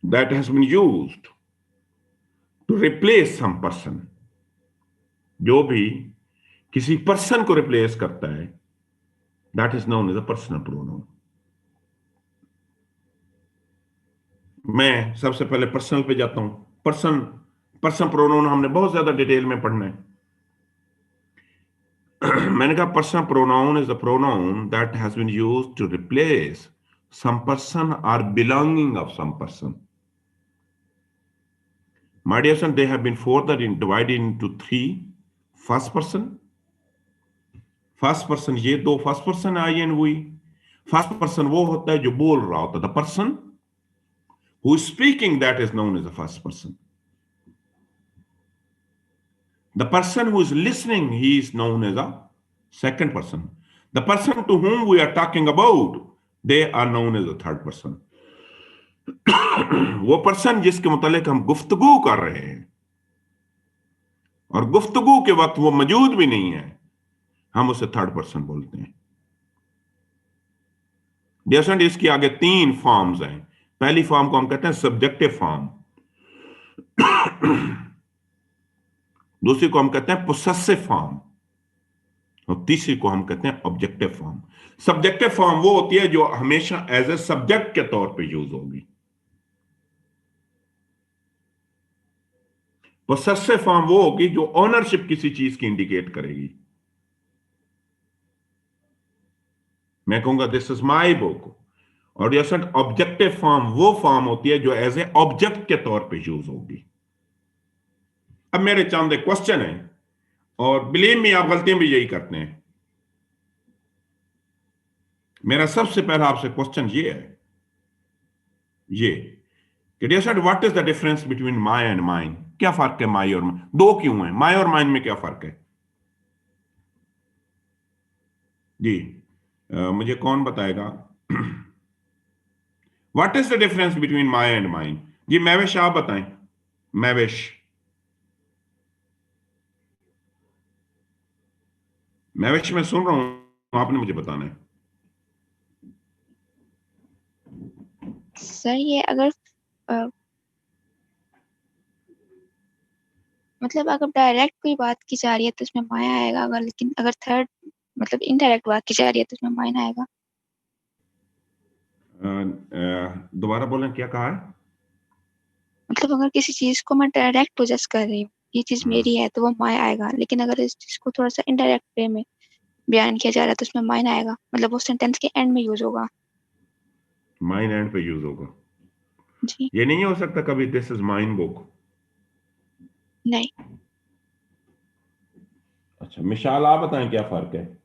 that has been used to replace some person. जो भी किसी पर्सन को रिप्लेस करता है, that is known as a personal pronoun. मैं सबसे पहले पर्सनल पे जाता हूं। पर्सन प्रोनाउन हमने बहुत ज्यादा डिटेल में पढ़ना है। मैंने कहा personal pronoun is the pronoun that has been used to replace some person और belonging of some person. My dear son, they have been further divided into 3 first person। First person, ये 2 first person I and हुई। First person वो होता है जो बोल रहा होता है, the person who is speaking, that is known as the first person. The person who is listening, he is known as a second person. The person to whom we are talking about, they are known as a third person। वो person जिसके मुतालिक हम गुफ्तगू कर रहे हैं और गुफ्तगू के वक्त वो मौजूद भी नहीं है, हम उसे थर्ड पर्सन बोलते हैं। डियर, इसकी आगे 3 फॉर्म्स हैं। पहली फॉर्म को हम कहते हैं सब्जेक्टिव फॉर्म, दूसरी को हम कहते हैं पोसेसिव फॉर्म, और तीसरी को हम कहते हैं ऑब्जेक्टिव फॉर्म। सब्जेक्टिव फॉर्म वो होती है जो हमेशा एज ए सब्जेक्ट के तौर पे यूज होगी। पोसेसिव फॉर्म वो होगी जो ओनरशिप किसी चीज की इंडिकेट करेगी। मैं कहूंगा दिस इज माय बुक। और ये सर ऑब्जेक्टिव फॉर्म वो फॉर्म होती है जो एज ए ऑब्जेक्ट के तौर पे यूज होगी। अब मेरे चंद क्वेश्चन है, और बिलीव मी आप गलतियां भी यही करते हैं। मेरा सबसे पहला आपसे क्वेश्चन ये है, ये कि dear sir, what is the difference between my and mine? क्या फर्क है माई और माइन? 2 क्यों है? माई और माइन में क्या फर्क है जी? मुझे कौन बताएगा? What is the difference between my and mine? जी महवेश आप बताएं। महवेश मैं सुन रहा हूं, आपने मुझे बताना है। सर ये अगर मतलब अगर डायरेक्ट कोई बात की जा रही है तो उसमें माया आएगा, अगर लेकिन अगर थर्ड मतलब इनडायरेक्ट बात की जा रही है तो उसमें मायना आएगा। दोबारा बोलें, क्या कहा है? मतलब अगर किसी चीज को मैं डायरेक्ट पोजेस कर रही हूँ ये चीज मेरी है तो वो माय आएगा। लेकिन अगर इस चीज को थोड़ा सा इनडायरेक्ट वे में बयान किया जा रहा है तो उसमें माइन आएगा, मतलब वो सेंटेंस के एंड में यूज होगा। माइन एंड पे यूज होगा। जी ये नहीं हो सकता कभी दिस इज माइन बुक? नहीं। अच्छा, मिसाल आप बताएं क्या फर्क है?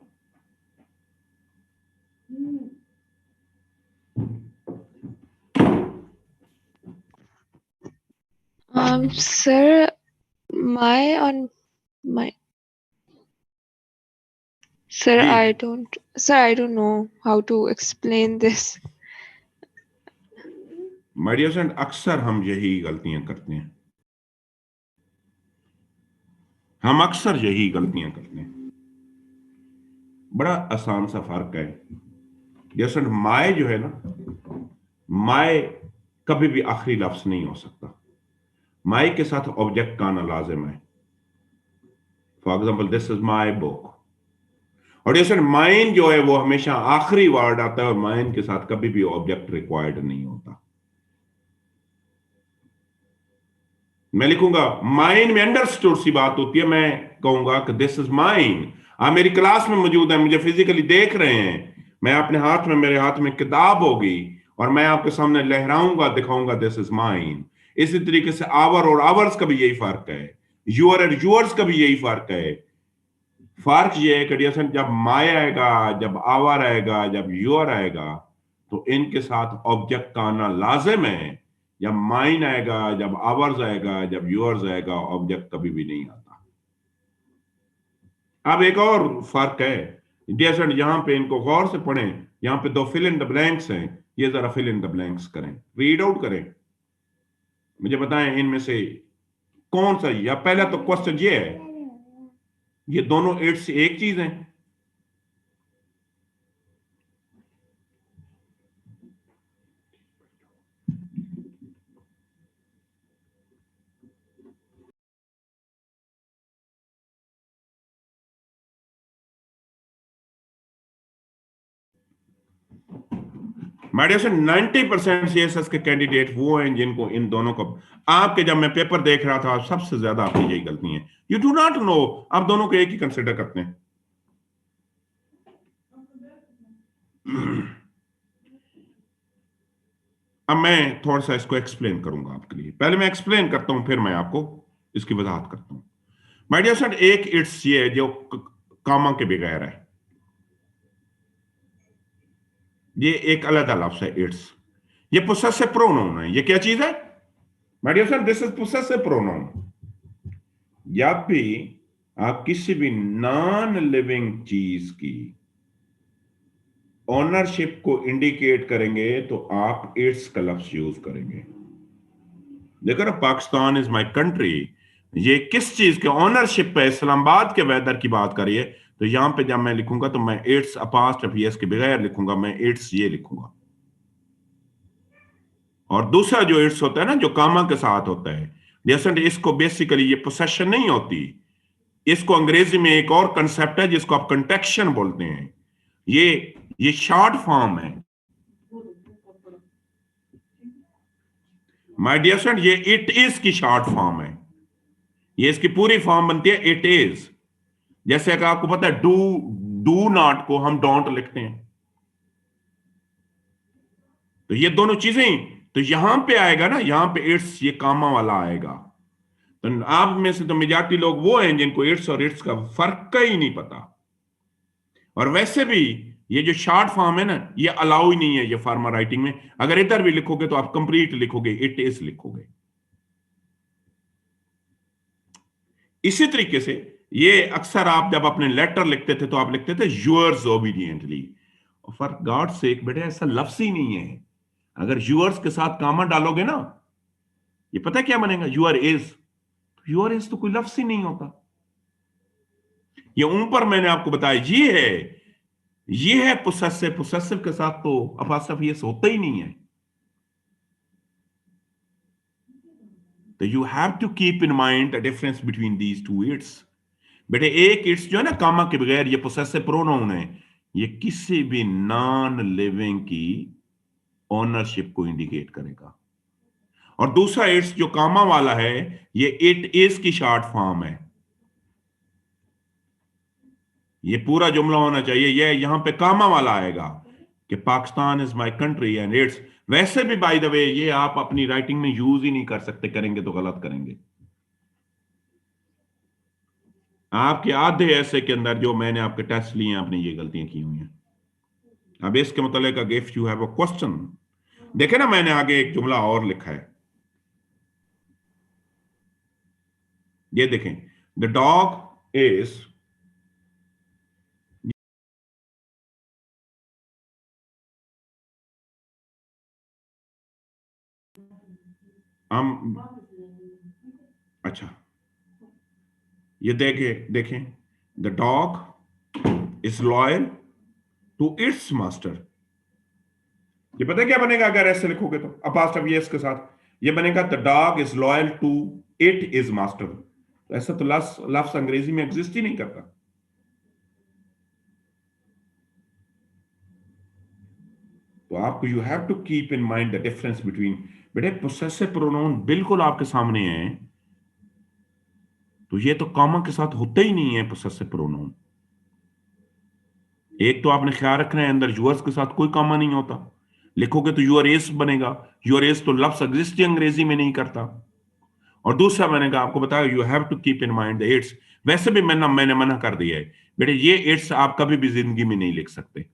Sir, my on my sir, जी I don't know how to explain this. My dear friend, अक्सर हम यही गलतियां करते हैं, हम अक्सर यही गलतियां करते हैं। बड़ा आसान सा फर्क है। जैसे माय जो है ना, माय कभी भी आखिरी लफ्ज नहीं हो सकता। माय के साथ ऑब्जेक्ट का आना लाजिम है। For example this is my book. और जैसे माइन जो है वो हमेशा आखिरी वर्ड आता है और माइन के साथ कभी भी ऑब्जेक्ट रिक्वायर्ड नहीं होता। मैं लिखूंगा माइन में अंडरस्टूड सी बात होती है। मैं कहूंगा कि दिस इज माइन। आप मेरी क्लास में मौजूद हैं, मुझे फिजिकली देख रहे हैं, मैं अपने हाथ में, मेरे हाथ में किताब होगी और मैं आपके सामने लहराऊंगा, दिखाऊंगा दिस इज माइन। इसी तरीके से आवर और आवर्स का भी यही फर्क है, यूअर और यूअर्स का भी यही फर्क है। फर्क ये है कि जब माय आएगा, जब आवर आएगा, जब यूअर आएगा तो इनके साथ ऑब्जेक्ट का आना लाजिम है। जब माइन आएगा, जब आवर्स आएगा, जब यूअर्स आएगा, ऑब्जेक्ट कभी भी नहीं आता। अब एक और फर्क है, जैसे यहां पे इनको गौर से पढ़ें, यहां पे 2 फिल इन द ब्लैंक्स हैं, ये जरा फिल इन द ब्लैंक्स करें, रीड आउट करें, मुझे बताएं इनमें से कौन सा। या पहला तो क्वेश्चन ये है, ये दोनों इट्स एक चीज है? माय डियर फ्रेंड, 90% सीएसएस के कैंडिडेट वो हैं जिनको इन दोनों को, आपके जब मैं पेपर देख रहा था सबसे ज्यादा आपकी यही गलती है, यू डू नॉट नो, आप दोनों को एक ही कंसिडर करते हैं। अब मैं थोड़ा सा इसको एक्सप्लेन करूंगा आपके लिए। पहले मैं एक्सप्लेन करता हूं, फिर मैं आपको इसकी वजाहत करता हूं। माय डियर फ्रेंड, एक इट्स ये है जो कामा के बगैर है, ये एक अलग लफ्ज है इट्स। ये पोसेसिव प्रोनाउन है। ये क्या चीज है my dear friend? This is possessive pronoun. जब भी आप किसी भी नॉन लिविंग चीज की ओनरशिप को इंडिकेट करेंगे तो आप इट्स का लफ्ज यूज करेंगे। देखो ना, पाकिस्तान इज माय कंट्री, ये किस चीज के ओनरशिप पे, इस्लामाबाद के वेदर की बात करिए, तो यहां पे जब मैं लिखूंगा तो मैं इट्स अपोस्ट्रोफी एस के बगैर लिखूंगा, मैं इट्स ये लिखूंगा। और दूसरा जो इट्स होता है ना, जो कामा के साथ होता है, जैसे इसको बेसिकली ये पोसेशन नहीं होती, इसको अंग्रेजी में एक और कंसेप्ट है जिसको आप कंटेक्शन बोलते हैं। ये शॉर्ट फॉर्म है माय डियर फ्रेंड, ये इट इज की शॉर्ट फॉर्म है। ये इसकी पूरी फॉर्म बनती है इट इज। जैसे अगर आपको पता है डू नॉट को हम डोंट लिखते हैं, तो ये दोनों चीजें तो यहां पे आएगा ना, यहां पे इट्स ये कामा वाला आएगा। तो आप में से तो मेजॉरिटी लोग वो हैं जिनको इट्स और इट्स का फर्क का ही नहीं पता। और वैसे भी ये जो शॉर्ट फॉर्म है ना, ये अलाउ ही नहीं है ये फार्मर राइटिंग में। अगर इधर भी लिखोगे तो आप कंप्लीट लिखोगे, इट इज लिखोगे। इसी तरीके से ये अक्सर आप जब अपने लेटर लिखते थे तो आप लिखते थे yours obediently. For God sake बेटे, ऐसा लफ्ज ही नहीं है। अगर यूअर्स के साथ कामा डालोगे ना, ये पता है क्या बनेगा? यूअर इज तो कोई लफ्ज ही नहीं होता। ये ऊपर मैंने आपको बताया ये है पोसेसिव के साथ तो अपोस्ट्रोफी एस होता ही नहीं है। तो you have to keep in mind the difference between these two its. बेटे एक इट्स जो है ना कामा के बगैर, ये पोसेसिव प्रोनाउन है, ये किसी भी नॉन लिविंग की ओनरशिप को इंडिकेट करेगा। और दूसरा इट्स जो कामा वाला है ये इट इज की शॉर्ट फॉर्म है। ये पूरा जुमला होना चाहिए, ये यहां पे कामा वाला आएगा कि Pakistan is my country and it's. वैसे भी बाय द वे ये आप अपनी राइटिंग में यूज ही नहीं कर सकते, करेंगे तो गलत करेंगे। आपके आधे ऐसे के अंदर जो मैंने आपके टेस्ट लिए हैं आपने ये गलतियां की हुई हैं। अब इसके मतलब if you have a question, देखे ना मैंने आगे एक जुमला और लिखा है, ये देखें, द डॉग इज, हम अच्छा ये देखें the dog is loyal to its master. ये पता है क्या बनेगा अगर ऐसे लिखोगे तो अपास्ट्रोफ एस के साथ, ये बनेगा the dog is loyal to it is master. तो ऐसा तो लफ्ज अंग्रेजी में एग्जिस्ट ही नहीं करता। तो आपको you have to keep in mind the difference between, बेटे पोसेसिव प्रोनाउन बिल्कुल आपके सामने है, तो ये तो कॉमा के साथ होते ही नहीं है पोसेसिव प्रोनाउन। एक तो आपने ख्याल रखना है अंदर यूअर्स के साथ कोई कॉमा नहीं होता, लिखोगे तो यूअर इज बनेगा, यूअर इज तो लफ्ज एग्जिस्ट ही अंग्रेजी में नहीं करता। और दूसरा मैंने कहा आपको बताया you have to keep in mind the its. वैसे भी मैंने मना कर दिया है बेटे, ये इट्स आप कभी भी जिंदगी में नहीं लिख सकते।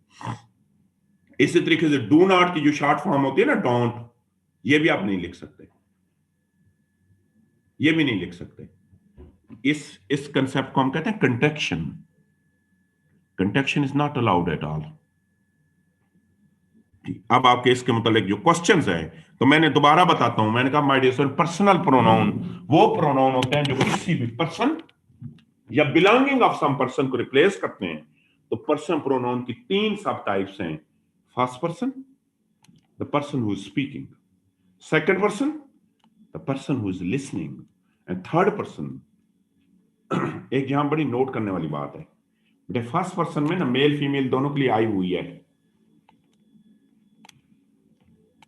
इसी तरीके से डू नॉट की जो शॉर्ट फॉर्म होती है ना डोंट, ये भी आप नहीं लिख सकते, ये भी नहीं लिख सकते। इस कंसेप्ट को हम कहते हैं contraction. Contraction is not allowed at all. अब आपके इसके मतलब जो क्वेश्चंस है तो मैंने दोबारा बताता हूं, मैंने कहा my dear student, personal pronoun वो प्रोनाउन होते हैं जो किसी भी पर्सन या बिलोंगिंग ऑफ सम पर्सन को रिप्लेस करते हैं। तो पर्सनल प्रोनाउन की 3 सब टाइप्स हैं। First person, the person who is speaking, second person, the person who is listening, and third person. एक यहां बड़ी नोट करने वाली बात है बेटे, फर्स्ट पर्सन में ना मेल फीमेल दोनों के लिए आई हुई है,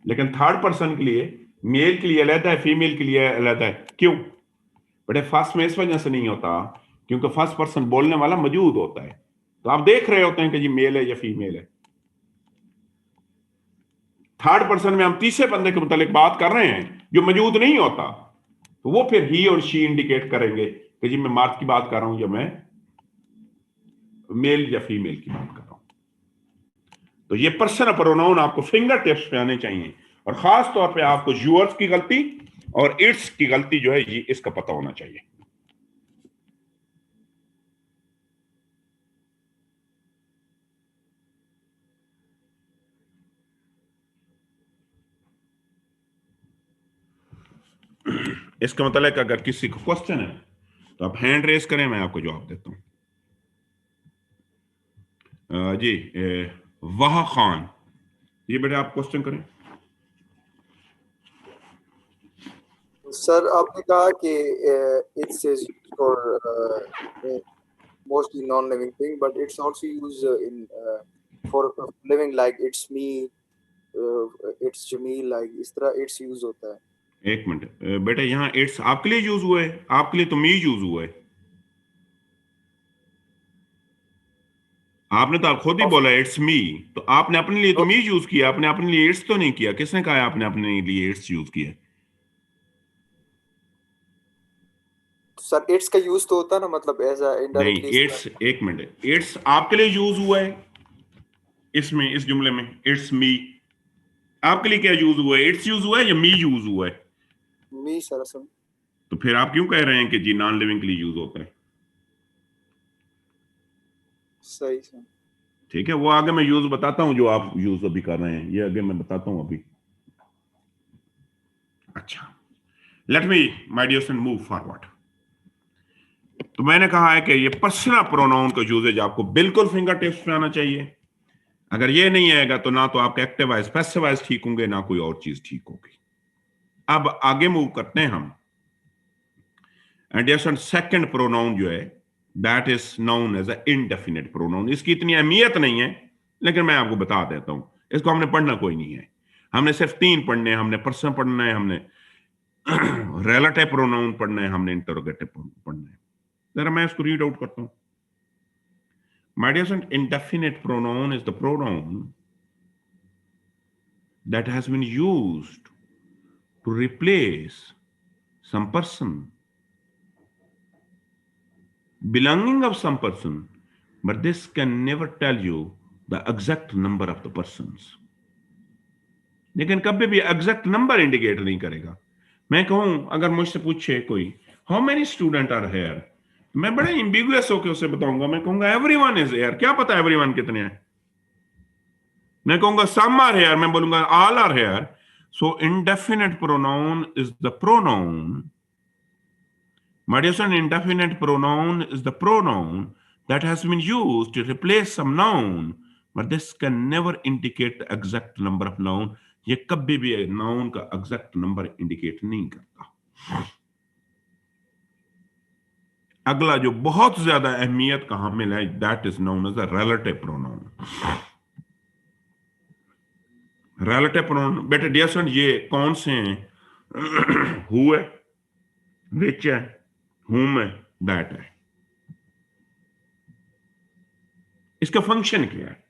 लेकिन थर्ड पर्सन के लिए मेल के लिए अलग है, फीमेल के लिए अलग है। क्यों बेटे? फर्स्ट में इस वजह से नहीं होता क्योंकि फर्स्ट पर्सन बोलने वाला मौजूद होता है, तो आप देख रहे होते हैं कि ये मेल है या फीमेल है। थर्ड पर्सन में हम तीसरे बंदे के मुतालिक बात कर रहे हैं जो मौजूद नहीं होता, तो वो फिर ही और शी इंडिकेट करेंगे कि जी मैं मर्द की बात कर रहा हूं या मैं मेल या फीमेल की बात कर रहा हूं। तो ये पर्सनल प्रोनाउन आपको फिंगर टिप्स पे आने चाहिए, और खास तौर पे आपको यूअर्स की गलती और इट्स की गलती जो है ये इसका पता होना चाहिए। इसका मतलब अगर किसी को क्वेश्चन है तो आप हैंड रेस करें, मैं आपको जवाब देता हूं। जी वाह खान, ये बेटा आप क्वेश्चन करें। सर आपने कहा कि its is for mostly non living thing, but its also used in for living, like its me, its Jameel, like इस तरह इट्स यूज होता है। एक मिनट बेटा, यहाँ इट्स आपके लिए यूज हुआ है, आपके लिए तो मी यूज हुआ है। आपने तो खुद ही बोला इट्स मी, तो आपने अपने लिए तो मी यूज किया, आपने अपने लिए इट्स तो नहीं किया। किसने कहा आपने अपने लिए इट्स यूज किया? सर इट्स का यूज तो होता है ना, मतलब एज अ इनडायरेक्टली। नहीं, इट्स एक मिनट, इट्स आपके लिए यूज हुआ है इसमें, इस जुमले में इट्स मी आपके लिए क्या यूज हुआ है? इट्स यूज हुआ है या मी यूज हुआ है? मी सर असल। तो फिर आप क्यों कह रहे हैं कि जी नॉन लिविंग के लिए यूज होता है? सही सर, ठीक है, वो आगे मैं यूज बताता हूं जो आप यूज अभी कर रहे हैं, ये आगे मैं बताता हूं अभी। अच्छा, let me my dear friend move forward. तो मैंने कहा है कि ये पर्सनल प्रोनाउन का यूजेज आपको बिल्कुल फिंगर टिप्स पे आना चाहिए। अगर ये नहीं आएगा तो ना तो आपके एक्टिव वाइज पैसिव वाइज ठीक होंगे, ना कोई और चीज ठीक होगी। अब आगे मूव करते हैं हम। एंड सेकंड प्रोनाउन जो है that is known as a indefinite pronoun. इसकी इतनी अहमियत नहीं है, लेकिन मैं आपको बता देता हूं। इसको हमने पढ़ना कोई नहीं है, हमने सिर्फ 3 पढ़ने हैं। हमने पर्सन पढ़ना है, हमने relative pronoun पढ़ना है, हमने interrogative पढ़ना है। जरा मैं इसको रीड आउट करता हूं। My dear son, indefinite pronoun is the pronoun that has been used to replace some person, belonging of some person, but this can never tell you the exact number of the persons. लेकिन कभी भी exact number indicate नहीं करेगा। मैं कहूं, अगर मुझसे पूछे कोई how many student are here, मैं बड़े एम्बिगुअस होकर उसे बताऊंगा, मैं कहूंगा एवरीवन इज हेयर। क्या पता एवरीवन कितने हैं? मैं कहूंगा सम आर हेयर, मैं बोलूंगा all are here. So indefinite pronoun is the pronoun, my dear son, indefinite pronoun is the pronoun that has been used to replace some noun, but this can never indicate the exact number of noun. ये कभी भी noun का exact number indicate नहीं करता। अगला जो बहुत ज्यादा अहमियत का हामिल है, that is known as a relative pronoun. relative pronoun, बेटे डियर सन, ये कौन से हैं? who है, which है, whom है, that है। इसका फंक्शन क्या है?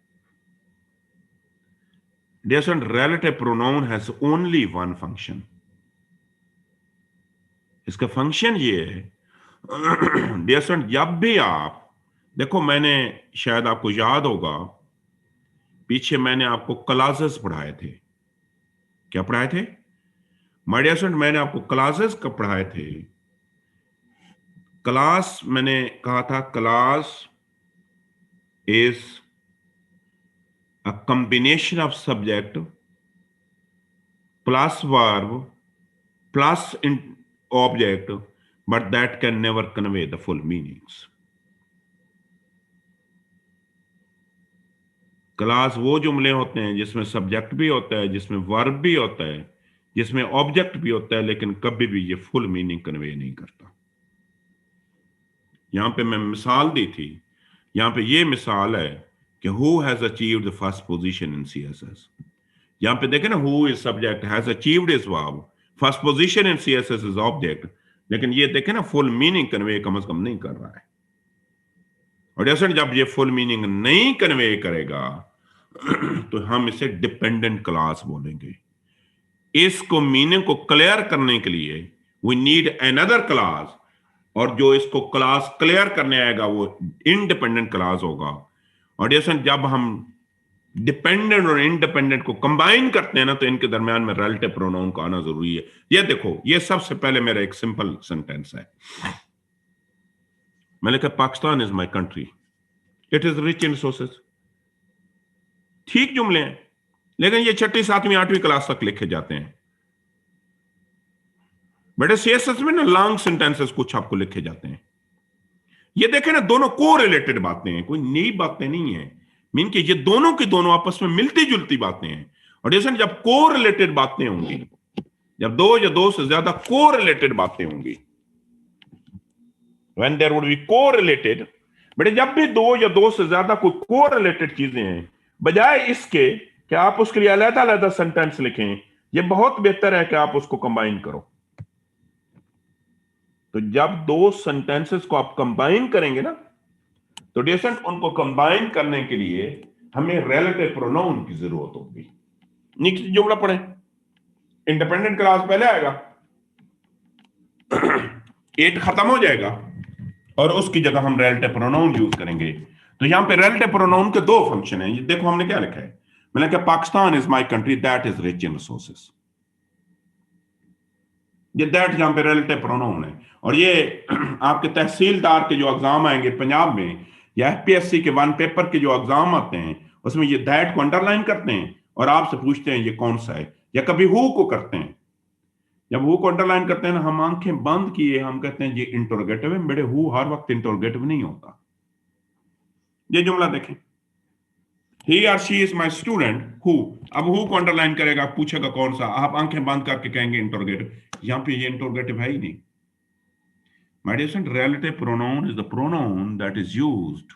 Dear son, relative pronoun has only one function. इसका फंक्शन ये है, डियर son, जब भी आप देखो, मैंने शायद आपको याद होगा, पीछे मैंने आपको क्लासेस पढ़ाए थे। क्या पढ़ाए थे? माय डियर son, मैंने आपको क्लासेस कब पढ़ाए थे? क्लास मैंने कहा था, class is a combination of subject plus verb plus object, but that can never convey the full meanings. Class वो जुमले होते हैं जिसमें सब्जेक्ट भी होता है, जिसमें वर्ब भी होता है, जिसमें ऑब्जेक्ट भी होता है, लेकिन कभी भी ये फुल मीनिंग कन्वे नहीं करता। यहां पे मैं मिसाल दी थी, यहां पे ये मिसाल है कि who has achieved the first position in CSS। यहां पे देखें ना, who is subject, has achieved is verb, first position in CSS is object, लेकिन ये देखें ना, फुल मीनिंग कन्वे कम से कम नहीं कर रहा है। और जैसे जब ये फुल मीनिंग नहीं कन्वे करेगा तो हम इसे डिपेंडेंट क्लास बोलेंगे। इसको मीनिंग को क्लियर करने के लिए वी नीड अनदर क्लास, और जो इसको क्लास क्लियर करने आएगा वो इंडिपेंडेंट क्लास होगा। और जैसे जब हम डिपेंडेंट और इंडिपेंडेंट को कंबाइन करते हैं ना, तो इनके दरमियान में रिलेटिव प्रोनाउन का आना जरूरी है। ये देखो, ये सबसे पहले मेरा एक सिंपल सेंटेंस है। मैंने कहा Pakistan is my country, it is rich in resources. ठीक जुमले हैं, लेकिन ये 6वीं 7वीं 8वीं क्लास तक लिखे जाते हैं। बड़े सीएसएस में ना लॉन्ग सेंटेंसेस कुछ आपको लिखे जाते हैं। ये देखें ना, दोनों को रिलेटेड बातें हैं, कोई नई बातें नहीं है। मीन कि ये दोनों की दोनों आपस में मिलती जुलती बातें हैं। और जैसे जब को रिलेटेड बातें होंगी, जब दो या दो से ज्यादा को रिलेटेड बातें होंगी, when there would be correlated, but जब भी दो या दो से ज्यादा कोई को रिलेटेड चीजें हैं, बजाय इसके कि आप उसके लिए अलग अलग सेंटेंस लिखें, ये बहुत बेहतर है कि आप उसको कंबाइन करो। तो जब दो सेंटेंसेस को आप कंबाइन करेंगे ना, तो डियर उनको कंबाइन करने के लिए हमें रिलेटिव प्रोनाउन की जरूरत होगी। नीचे जुमला पढ़े, इंडिपेंडेंट क्लास पहले आएगा, 8 खत्म हो जाएगा और उसकी जगह हम रिलेटिव प्रोनाउन यूज करेंगे। तो यहां पे रिलेटिव प्रोनाउन के दो फंक्शन हैं। ये देखो हमने क्या लिखा है, मैंने कहा Pakistan is my country that is rich in resources. ये दैट यहां पे रिलेटिव प्रोनाउन है। और ये आपके तहसीलदार के जो एग्जाम आएंगे पंजाब में, या एफपीएससी के 1 पेपर के जो एग्जाम आते हैं, उसमें ये दैट को अंडरलाइन करते हैं और आपसे पूछते हैं ये कौन सा है। या कभी हु को करते हैं, जब हु को अंडरलाइन करते हैं ना, हम आंखें बंद किए हम कहते हैं ये इंटरोगेटिव है। बेटे हु हर वक्त इंटरोगेटिव नहीं होता। ये जुमला देखें, he or she is my student who, अब who को अंडरलाइन करेगा, पूछेगा कौन सा, आप आंखें बंद करके कहेंगे इंटरोगेटिव। यहां पे ये इंटरोगेटिव है ही नहीं। My dear son, relative pronoun is the pronoun that is used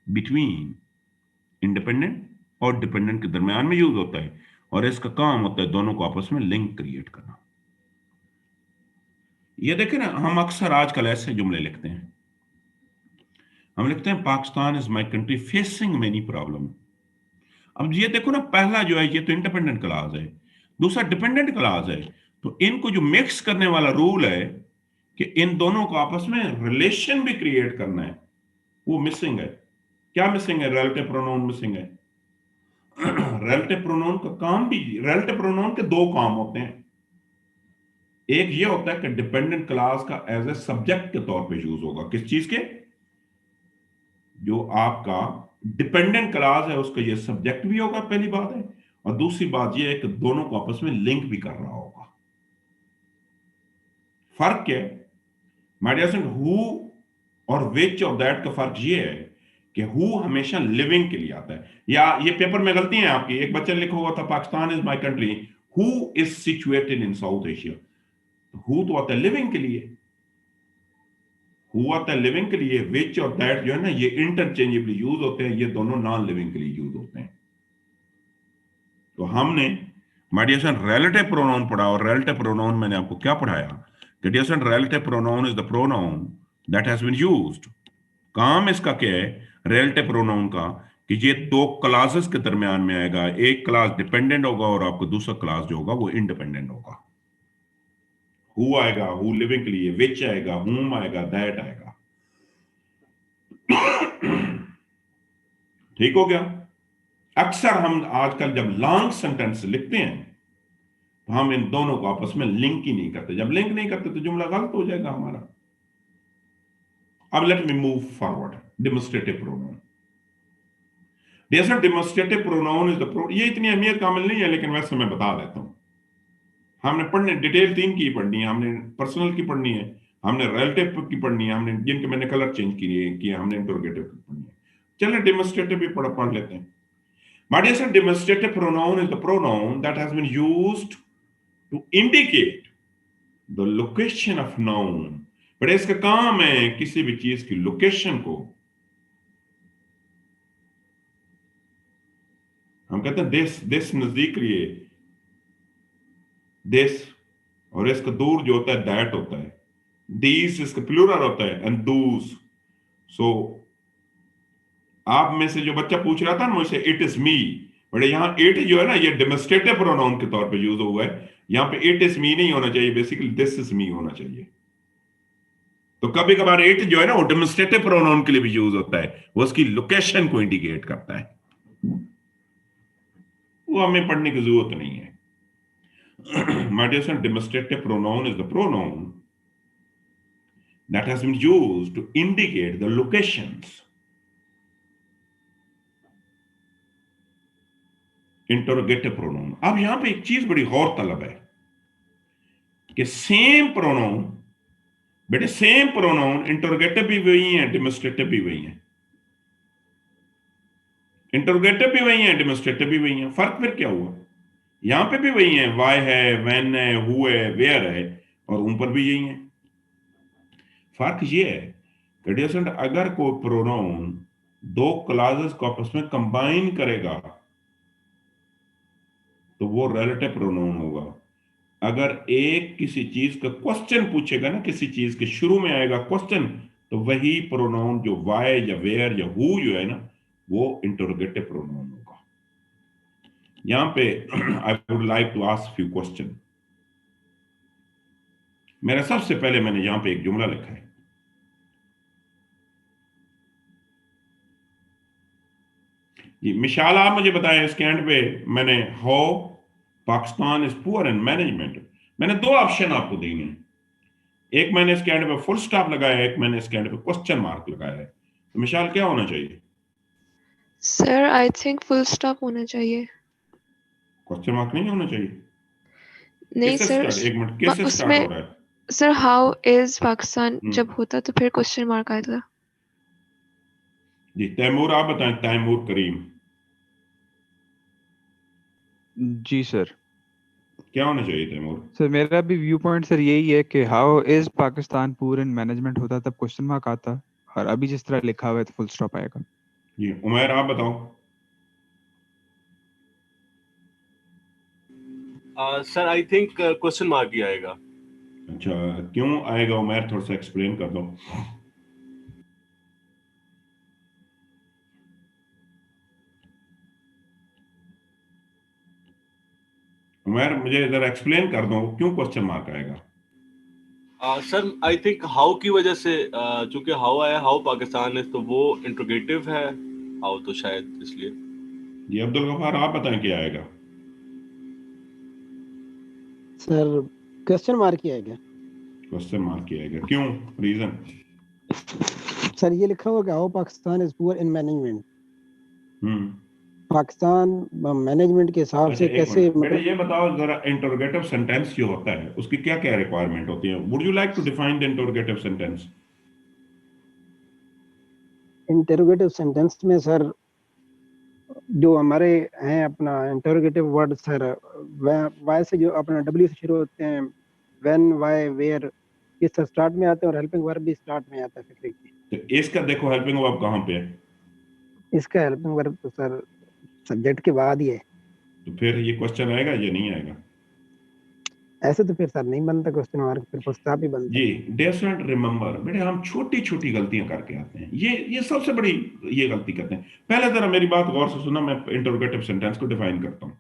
between independent और डिपेंडेंट के दरमियान में यूज होता है, और इसका काम होता है दोनों को आपस में लिंक क्रिएट करना। ये देखें ना, हम अक्सर आजकल ऐसे जुमले लिखते हैं, हम लिखते हैं Pakistan is my country facing many problem. अब ये देखो ना, पहला जो है ये तो इंडिपेंडेंट क्लाज है, दूसरा डिपेंडेंट क्लाज है, तो इनको जो मिक्स करने वाला रूल है कि इन दोनों को आपस में रिलेशन भी क्रिएट करना है, वो मिसिंग है। क्या मिसिंग है? रिलेटिव प्रोनाउन मिसिंग है। रिलेटिव प्रोनाउन का काम भी, रिलेटिव प्रोनाउन के दो काम होते हैं। एक ये होता है कि डिपेंडेंट क्लास का एज ए सब्जेक्ट के तौर पे यूज होगा, किस चीज के? जो आपका डिपेंडेंट क्लास है उसका ये सब्जेक्ट भी होगा, पहली बात है, और दूसरी बात ये है कि दोनों को आपस में लिंक भी कर रहा होगा। फर्क क्या है? माय डियर स्टूडेंट, हु और विच और दैट का फर्क ये है कि हु हमेशा लिविंग के लिए आता है, या ये पेपर में गलती है आपकी, एक बच्चे ने लिखा हुआ था Pakistan is my country, who is situated in south Asia. Who तो आता है लिविंग के लिए, हु आता है लिविंग के लिए, विच और दैट जो है ना ये इंटरचेंजेबली यूज होते हैं, ये दोनों नॉन लिविंग के लिए यूज होते हैं। तो हमने my dear son relative pronoun पढ़ा, और रिलेटिव प्रोनाउन मैंने आपको क्या पढ़ाया कि dear son relative pronoun is the pronoun that has been used. काम इसका क्या है रिलेटिव प्रोनाउन का? कि ये दो क्लासेस के दरमियान में आएगा, एक क्लास डिपेंडेंट होगा और आपको दूसरा क्लास जो होगा वो इंडिपेंडेंट होगा। हु आएगा हु लिविंग के लिए, विच आएगा, हुम आएगा, दैट आएगा। ठीक हो गया? अक्सर हम आजकल जब लॉन्ग सेंटेंस लिखते हैं तो हम इन दोनों को आपस में लिंक ही नहीं करते। जब लिंक नहीं करते तो जुमला गलत हो जाएगा हमारा। अब let me move forward. Demonstrative pronoun. Demonstrative pronoun is the ये इतनी अहमियत कामिल नहीं है, लेकिन वैसे मैं बता देता हूं। हमने पढ़ने डिटेल 3 की पढ़नी है, हमने पर्सनल की पढ़नी है, हमने रिलेटिव की पढ़नी है, हमने जिनके मैंने कलर चेंज किए, हमने इंटरोगेटिव की पढ़नी है। चलिए डेमोस्ट्रेटिव भी पढ़ लेते हैं। My dear son, demonstrative pronoun is the pronoun that has been used to indicate the location of noun. But इसका काम है किसी भी चीज की लोकेशन को, हम कहते हैं दिस नजदीक लिए दिस, और इसका दूर जो होता है दैट होता है। दीज इसका प्लूरल होता है, एंड दूस। सो आप में से जो बच्चा पूछ रहा था ना मुझसे इट इज मी, बड़े यहाँ इट जो है ना ये डेमोस्ट्रेटिव प्रोनाउन के तौर पे यूज हुआ है। यहाँ पे इट इज मी नहीं होना चाहिए, बेसिकली दिस इज मी होना चाहिए। तो कभी कभार इट जो है ना वो डेमोस्ट्रेटिव प्रोनाउन के लिए भी यूज होता है, वो उसकी लोकेशन को इंडिकेट करता है। वो हमें पढ़ने की जरूरत नहीं है। My dear son, demonstrative pronoun is the pronoun that has been used to indicate the locations. Interrogative pronoun. अब यहां पे एक चीज बड़ी गौर तलब है कि सेम प्रोनाउन, बेटे सेम प्रोनाउन इंटरोगेटिव भी वही है, डेमोस्ट्रेटिव भी वही है। इंटरोगेटिव भी वही है, डेमोस्ट्रेटिव भी वही है। फर्क फिर क्या हुआ? यहां पे भी वही है, वाई है, व्हेन है, हु है, वेयर है, और ऊपर भी यही है। फर्क ये है कि डियर स्टूडेंट, अगर कोई प्रोनाउन दो क्लासेस को आपस में कंबाइन करेगा तो वो रिलेटिव प्रोनाउन होगा। अगर एक किसी चीज का क्वेश्चन पूछेगा ना, किसी चीज के शुरू में आएगा क्वेश्चन, तो वही प्रोनाउन जो वाई या वेयर या हु जो है ना वो इंटरोगेटिव प्रोनाउन होगा। यहां पे I would like to ask few question. मेरा सबसे पहले मैंने यहां पे एक जुमला लिखा है, मिशाल आप मुझे बताएं इसके एंड पे मैंने how Pakistan is poor in management, मैंने दो ऑप्शन आपको दिए हैं। एक मैंने इसके एंड पे फुल स्टॉप लगाया है, एक मैंने इसके एंड पे क्वेश्चन मार्क लगाया है। तो मिशाल क्या होना चाहिए? Sir I think full stop होना चाहिए। क्वेश्चन मार्क नहीं होना चाहिए? नहीं किससे सर, स्टार्ट, एक मिनट, किससे स्टार्ट हो रहा है? सर हाउ इज पाकिस्तान जब होता तो फिर क्वेश्चन मार्क आएगा। जी तैमूर आप बताएं, तैमूर करीम। जी सर। क्या होना चाहिए तैमूर? सर मेरा भी व्यू पॉइंट सर यही है कि हाउ इज पाकिस्तान पूर इन मैनेजमेंट होता तब क्वेश्चन मार्क आता, और अभी जिस तरह लिखा हुआ है तो फुल स्टॉप आएगा। जी उमैर आप बताओ। Sir I think question mark ही आएगा। अच्छा, क्यों आएगा उमर, थोड़ा सा एक्सप्लेन कर दो। उमर मुझे जरा एक्सप्लेन कर दो क्यों क्वेश्चन मार्क आएगा। सर आई थिंक हाउ की वजह से, चूंकि हाउ आया, हाउ पाकिस्तान है, तो वो इंट्रोगेटिव है हाउ, तो शायद इसलिए। जी अब्दुल गफार आप बताएं क्या आएगा। सर क्वेश्चन मार्क ही आएगा। क्वेश्चन मार्क ही आएगा, क्यों, रीजन? सर ये लिखा हुआ कि how Pakistan is poor in management. Pakistan management के हिसाब अच्छा से एक कैसे मिनट बेटा, मतलब ये बताओ जरा, इंटरोगेटिव सेंटेंस जो होता है उसकी क्या क्या रिक्वायरमेंट होती है? Would you like to define the interrogative sentence? Interrogative sentence में सर जो हमारे हैं अपना इंटरोगेटिव वर्ड सर, वाई से जो अपना डब्ल्यू से शुरू होते हैं, व्हेन, व्हाई, वेयर, ये सब स्टार्ट में आते हैं और हेल्पिंग वर्ब भी स्टार्ट में आता है फिक्र की। तो इसका देखो हेल्पिंग वर्ब कहाँ पे है? इसका हेल्पिंग वर्ब तो सर सब्जेक्ट के बाद ही है। तो फिर ये क्वेश्चन आएगा या नहीं आएगा? ऐसे तो फिर सर नहीं बनता क्वेश्चन मार्क, फिर फुल ही बनता जी है। डजंट रिमेंबर, बेटे हम छोटी छोटी गलतियां करके आते हैं, ये सबसे बड़ी ये गलती करते हैं। पहले जरा मेरी बात गौर से सुना, मैं इंटरोगेटिव सेंटेंस को डिफाइन करता हूं।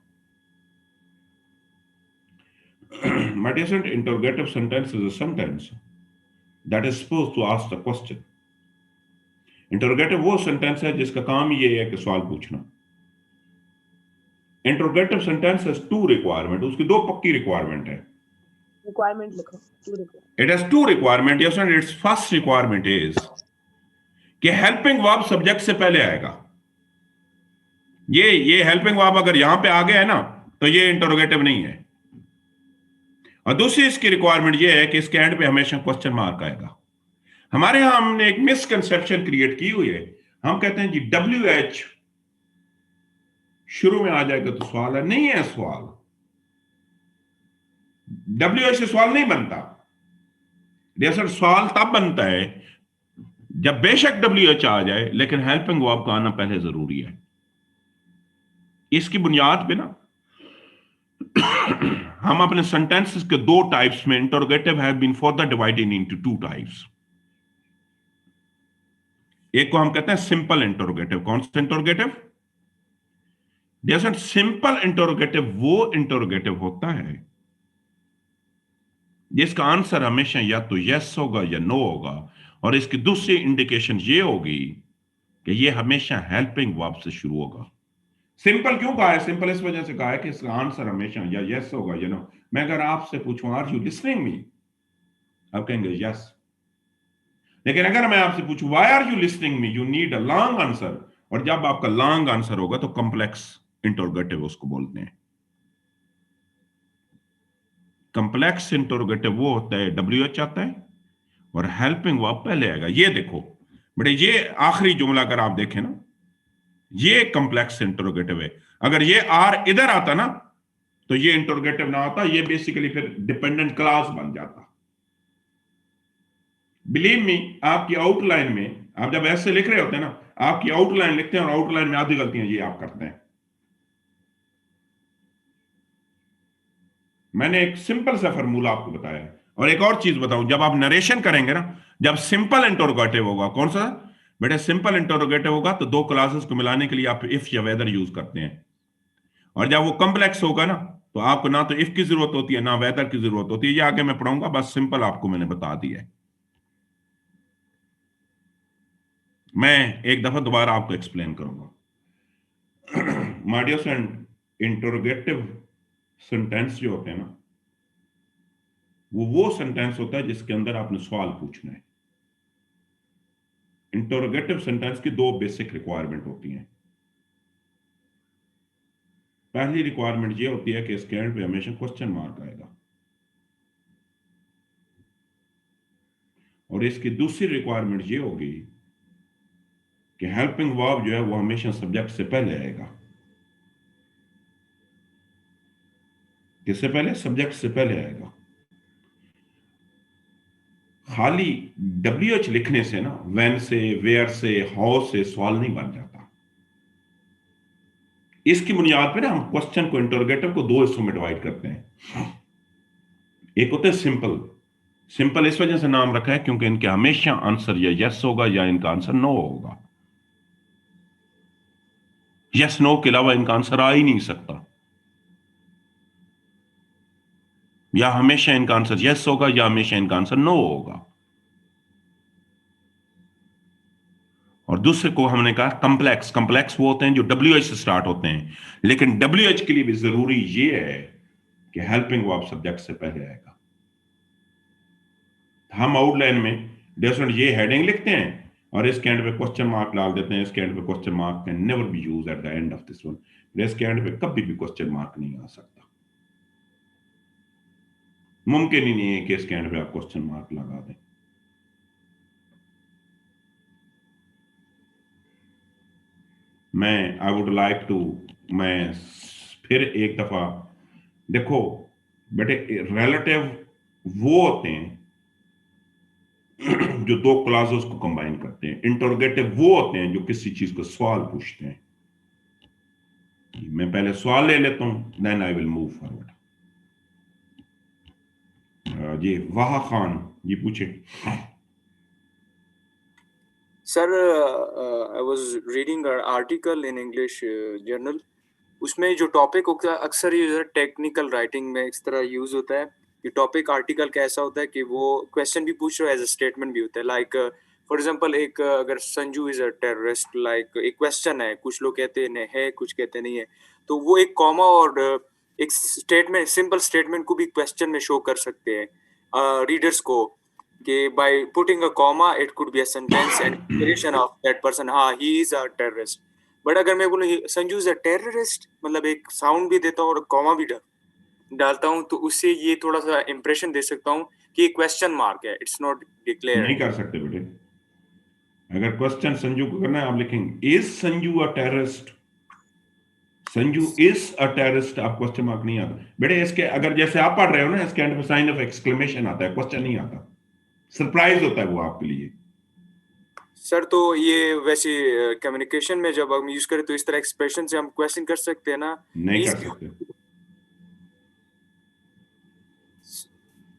My dear friend, interrogative sentence is a sentence that is supposed to ask the question. Interrogative वो सेंटेंस है जिसका काम ये है कि सवाल पूछना। Interrogative sentence has two requirement, उसकी दो पक्की रिक्वायरमेंट है। रिक्वायरमेंट लिखो, It has two requirement. Yes, and its first requirement is कि हेल्पिंग वर्ब सब्जेक्ट से पहले आएगा। ये हेल्पिंग वर्ब अगर यहां पे आ गया है ना तो ये इंटरोगेटिव नहीं है। और दूसरी इसकी रिक्वायरमेंट ये है कि इसके एंड पे हमेशा क्वेश्चन मार्क आएगा। हमारे यहां हमने एक मिसकंसेप्शन क्रिएट की हुई है, हम कहते हैं जी WH शुरू में आ जाएगा तो सवाल है, नहीं है सवाल। WH से सवाल नहीं बनता। दरअसल सवाल तब बनता है जब बेशक WH आ जाए लेकिन हेल्पिंग वर्ब का आना पहले जरूरी है। इसकी बुनियाद पे ना हम अपने सेंटेंसेस के दो टाइप्स में interrogative have been further divided into two types. एक को हम कहते हैं सिंपल इंटरोगेटिव। कौन सा इंटरोगेटिव? जैसे सिंपल इंटरोगेटिव वो इंटरोगेटिव होता है जिसका आंसर हमेशा या तो यस होगा या नो होगा, और इसकी दूसरी इंडिकेशन ये होगी कि ये हमेशा हेल्पिंग वर्ब से शुरू होगा। सिंपल क्यों कहा है? सिंपल इस वजह से कहा है कि इसका आंसर हमेशा या यस होगा या नो। मैं अगर आपसे पूछूं आर यू लिसनिंग मी, आप कहेंगे यस। लेकिन अगर मैं आपसे पूछूं why are you listening me, you need a long answer, और जब आपका लॉन्ग आंसर होगा तो कॉम्प्लेक्स इंटरोगेटिव उसको बोलते हैं। कॉम्प्लेक्स इंटरोगेटिव वो होता है WH आता है और हेल्पिंग वर्ब पहले आएगा। ये देखो बेटे, ये आखिरी जुमला अगर आप देखें ना, ये कॉम्प्लेक्स इंटरोगेटिव है। अगर ये आर इधर आता ना तो ये इंटरोगेटिव ना आता, ये बेसिकली फिर डिपेंडेंट क्लास बन जाता। बिलीव मी, आपकी आउटलाइन में आप जब ऐसे लिख रहे होते हैं ना, आपकी आउटलाइन लिखते हैं और आउटलाइन में आधी गलतियां ये आप करते हैं। मैंने एक सिंपल सा फॉर्मूला आपको बताया है। और एक और चीज बताऊं, जब आप नरेशन करेंगे ना, जब सिंपल इंटरोगेटिव होगा, कौन सा बेटा? सिंपल इंटरोगेटिव होगा तो दो क्लासेस को मिलाने के लिए आप इफ या वेदर यूज करते हैं। और जब वो कॉम्प्लेक्स होगा ना तो आपको ना तो इफ की जरूरत होती है ना वेदर की जरूरत होती है। ये आगे मैं पढ़ाऊंगा, बस सिंपल आपको मैंने बता दिया है। मैं एक दफा दोबारा आपको एक्सप्लेन करूंगा। My dear friend, interrogative sentence जो होते हैं ना, वो सेंटेंस होता है जिसके अंदर आपने सवाल पूछना है। इंटरोगेटिव सेंटेंस की दो बेसिक रिक्वायरमेंट होती हैं। पहली रिक्वायरमेंट ये होती है कि इसके एंड पे हमेशा क्वेश्चन मार्क आएगा, और इसकी दूसरी रिक्वायरमेंट ये होगी कि हेल्पिंग वर्ब जो है वो हमेशा सब्जेक्ट से पहले आएगा। किससे पहले? सब्जेक्ट से पहले आएगा। खाली WH लिखने से ना, व्हेन से, वेयर से, हाउ से सवाल नहीं बन जाता। इसकी बुनियाद पे ना हम क्वेश्चन को, इंटरोगेटिव को दो हिस्सों में डिवाइड करते हैं। एक होता है सिंपल सिंपल इस वजह से नाम रखा है क्योंकि इनके हमेशा आंसर या यस होगा या इनका आंसर नो होगा। यस नो के अलावा इनका आंसर आ ही नहीं सकता। या हमेशा इनका आंसर यस होगा या हमेशा इनका आंसर नो होगा। और दूसरे को हमने कहा कॉम्प्लेक्स। कॉम्प्लेक्स वो होते हैं जो WH से स्टार्ट होते हैं, लेकिन WH के लिए भी जरूरी ये है कि हेल्पिंग वर्ब सब्जेक्ट से पहले आएगा। हम आउटलाइन में डिफरेंट ये हेडिंग लिखते हैं और इसके एंड पे क्वेश्चन मार्क डाल देते हैं। इसके एंड पे question mark can never be used at the end of this one. इसके एंड पे कभी भी क्वेश्चन मार्क नहीं आ सकता। मुमकिन ही नहीं है कि इसके एंड पे आप क्वेश्चन मार्क लगा दें। आई वुड लाइक टू मैं फिर एक दफा देखो बेटे, रिलेटिव वो होते हैं जो दो क्लासेस को कंबाइन करते हैं। इंटरोगेटिव वो होते हैं जो किसी चीज को सवाल पूछते हैं। मैं पहले सवाल ले लेता हूं, then I will move forward. जी वाहा खान जी पूछे। Sir I was reading an article in English journal। उसमें जो टॉपिक होता है अक्सर ये टेक्निकल राइटिंग में इस तरह यूज होता है कि टॉपिक आर्टिकल का ऐसा होता है कि वो क्वेश्चन भी पूछ रहा है, एज अ स्टेटमेंट भी होता है। लाइक फॉर एग्जांपल एक अगर Sanju is a terrorist, like एक क्वेश्चन है, कुछ लोग कहते हैं है, कुछ कहते नहीं है, तो वो एक कॉमा और एक स्टेटमेंट, सिंपल स्टेटमेंट को भी क्वेश्चन में शो कर सकते हैं रीडर्स को कि by putting a comma it could be a sentence and declaration of that person, हाँ he is a terrorist. But अगर मैं बोलूँ संजू इज अ टेररिस्ट, मतलब एक साउंड भी देता हूँ और कॉमा भी डालता हूँ, तो उससे ये थोड़ा सा इंप्रेशन दे सकता हूँ कि क्वेश्चन मार्क है, इट्स नॉट डिक्लेयर। नहीं कर सकते बेटे। अगर क्वेश्चन संजू को करना है, आप लिखेंगे is Sanju a terrorist. Sanju is a terrorist, आप क्वेश्चन मार्क नहीं आता बेटे। इसके अगर जैसे आप पढ़ रहे हो ना, इसके एंड पे साइन ऑफ एक्सक्लेमेशन आता है, क्वेश्चन नहीं आता, सरप्राइज होता है वो आपके लिए। सर तो ये वैसे कम्युनिकेशन में जब हम यूज करें तो इस तरह एक्सप्रेशन से हम क्वेश्चन कर सकते हैं ना? नहीं कर सकते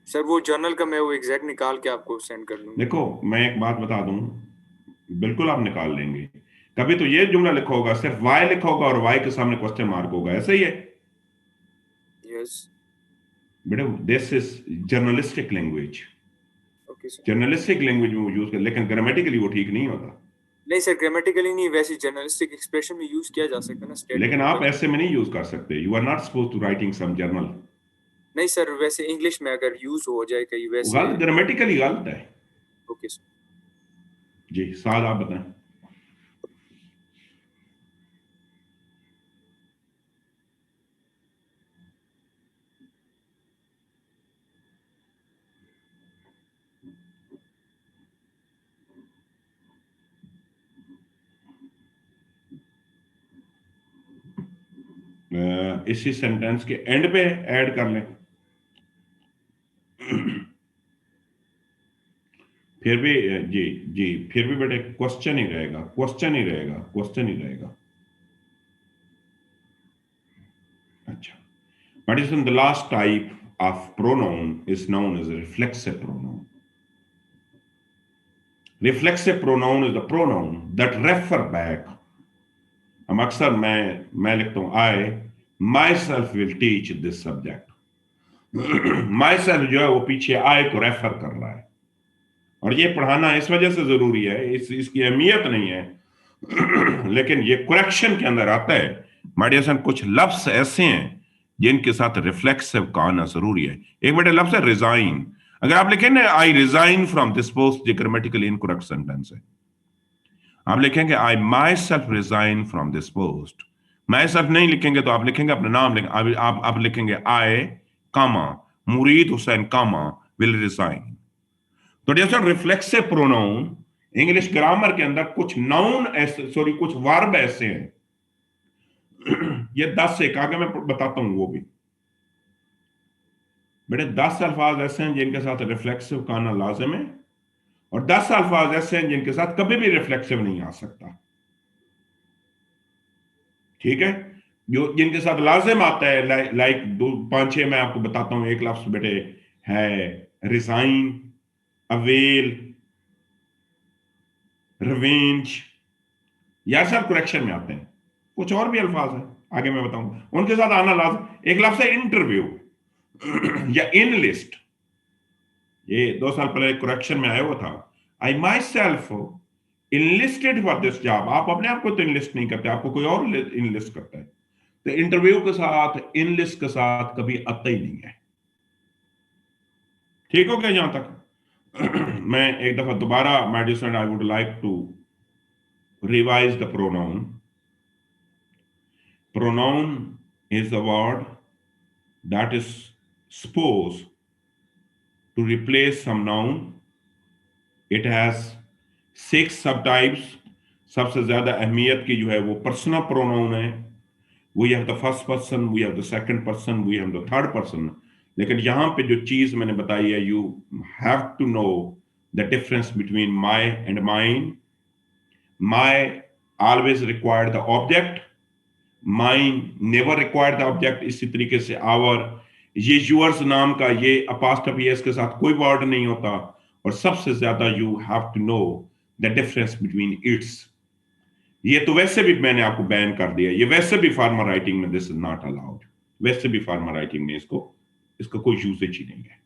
सर वो जर्नल का मैं वो एग्जैक्ट निकाल के आपको सेंड कर दूंगा। देखो मैं एक बात बता दूं, बिल्कुल आप निकाल लेंगे। कभी तो ये जुमला लिखा होगा, सिर्फ वाई लिखा होगा और वाई के सामने क्वेश्चन मार्क होगा, ऐसा ही है। यस बेटे this is journalistic language. Okay sir. Journalistic language में वो यूज कर, लेकिन ग्रामेटिकली वो ठीक नहीं होता। नहीं सर, ग्रामेटिकली नहीं, वैसे जर्नलिस्टिक एक्सप्रेशन में यूज किया जा सकता है ना, लेकिन आप ऐसे में नहीं यूज कर सकते। You are not supposed to writing some journal. नहीं सर, वैसे इंग्लिश में अगर यूज हो जाए कहीं वैसे गलत, ग्रामेटिकली गलत है। Okay sir. जी साद आप बताएं। इसी सेंटेंस के एंड पे ऐड कर लें। फिर भी जी जी फिर भी बेटे क्वेश्चन ही रहेगा, क्वेश्चन ही रहेगा, क्वेश्चन ही रहेगा। अच्छा, what is the last type of pronoun is known as a reflexive pronoun. Reflexive pronoun is the pronoun that refer back. हम अक्सर मैं लिखता हूं I myself will teach this subject. myself जो है वो पीछे I को रेफर कर रहा है, और ये पढ़ाना इस वजह से जरूरी है, इसकी अहमियत नहीं है लेकिन ये करेक्शन के अंदर आता है। माय डियर सन, कुछ लफ्ज ऐसे हैं जिनके साथ रिफ्लेक्सिव का आना जरूरी है। एक बेटे लफ्ज है रिजाइन। अगर आप लिखें ना I resign from this post, ये ग्रामेटिकली इनकरेक्ट सेंटेंस है। आप लिखेंगे I myself resign from this post. Myself नहीं लिखेंगे तो आप लिखेंगे अपना नाम लिखेंगे, आप लिखेंगे आई कामा मुरीद हुसैन कामा विल रिजाइन। तो जैसे रिफ्लेक्सिव प्रोनाउन इंग्लिश ग्रामर के अंदर कुछ नाउन ऐसे, सॉरी कुछ वर्ब ऐसे हैं ये 10 से आगे मैं बताता हूं वो भी बेटे। 10 अल्फाज ऐसे हैं जिनके साथ रिफ्लेक्सिव का आना लाजिम है, और 10 अल्फाज ऐसे हैं जिनके साथ कभी भी रिफ्लेक्सिव नहीं आ सकता। ठीक है, जो जिनके साथ लाजिम आता है, लाइक 2 5 6 मैं आपको बताता हूं। एक लफ्ज बेटे है रिजाइन, अवेल, रिवेंज, यार सर करेक्शन में आते हैं, कुछ और भी अल्फाज हैं आगे मैं बताऊंगा, उनके साथ आना लाजम। एक लफ्ज है इंटरव्यू या इनलिस्ट, ये 2 साल पहले करेक्शन में आया हुआ था। I myself enlisted for this job. आप अपने आप को तो इनलिस्ट नहीं करते, आपको कोई और इनलिस्ट करता है। तो इंटरव्यू के साथ इनलिस्ट के साथ कभी आता ही नहीं है। ठीक हो गया यहां तक? मैं एक दफा दोबारा my dear student, I would like to revise the pronoun. Pronoun is a word that is supposed to replace some noun. It has 6 subtypes. सबसे ज्यादा अहमियत की जो है वो पर्सनल प्रोनाउन है। We have the first person, we have the second person, we have the third person. लेकिन यहाँ पे जो चीज मैंने बताई है, you have to know the difference between my and mine. My always required the object. Mine never required the object. इसी तरीके से our, ये yours नाम का ये apostrophe s के साथ कोई वर्ड नहीं होता। और सबसे ज्यादा you have to know the difference between its। ये तो वैसे भी मैंने आपको बैन कर दिया, ये वैसे भी फार्मर राइटिंग में दिस इज नॉट अलाउड। वैसे भी फार्मर राइटिंग में इसको कोई यूसेज ही नहीं है।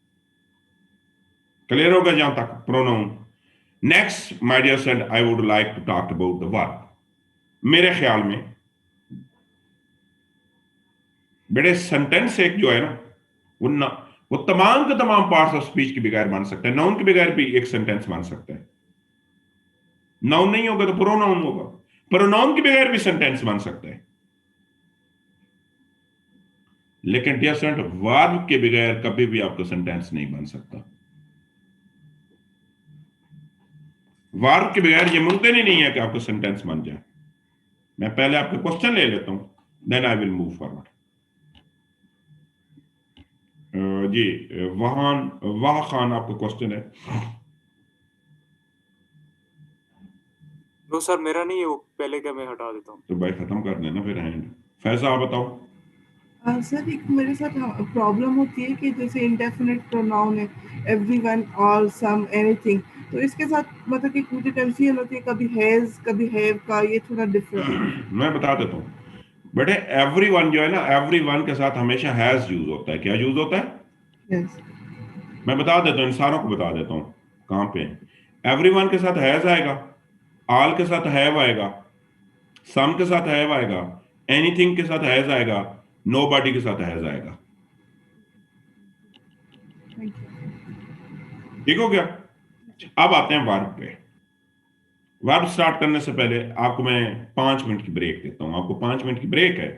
क्लियर होगा जहां तक pronoun. Next my dear friend, I would like to talk about the verb. मेरे ख्याल में बड़े सेंटेंस एक जो है ना, वो तमाम के तमाम पार्ट्स ऑफ स्पीच के बगैर बन सकता है। नाउन के बगैर भी एक सेंटेंस बन सकता है। नाउन नहीं होगा तो प्रोनाउन होगा, प्रोनाउन के बगैर भी सेंटेंस बन सकता है। लेकिन डियर स्टूडेंट, वर्ब के बगैर कभी भी आपका सेंटेंस नहीं बन सकता। वर्ब के बगैर ये मुमकिन ही नहीं है कि आपका सेंटेंस बन जाए। मैं पहले आपके क्वेश्चन ले लेता हूं, then I will move forward. जी वाह खान, आपका क्वेश्चन है। नो सर, मेरा नहीं है वो, पहले का मैं हटा देता हूँ। तो भाई खत्म कर देना फिर हैंड। फैजा आप बताओ। सर एक मेरे साथ प्रॉब्लम होती है कि जैसे इंडेफिनिट प्रोनाउन है, एवरीवन, ऑल, सम, एनीथिंग, तो इसके साथ मतलब कि मुझे कंफ्यूजन होती है, कभी हैज कभी हैव का, ये थोड़ा डिफरेंट। मैं बता देता हूँ बेटे, एवरीवन जो है ना, एवरीवन के साथ हमेशा हैज यूज होता है। क्या यूज होता है? यस। मैं बता देता हूँ, इन सारों को बता देता हूँ कहां पे। एवरीवन के साथ हैज आएगा, ऑल के साथ हैव आएगा, सम के साथ हैव आएगा, एनीथिंग के साथ हैज आएगा, नोबॉडी के साथ हैज आएगा। ठीक हो गया? अब आते हैं वर्ब पे। वर्ब स्टार्ट करने से पहले आपको मैं 5 मिनट की ब्रेक देता हूं। आपको 5 मिनट की ब्रेक है,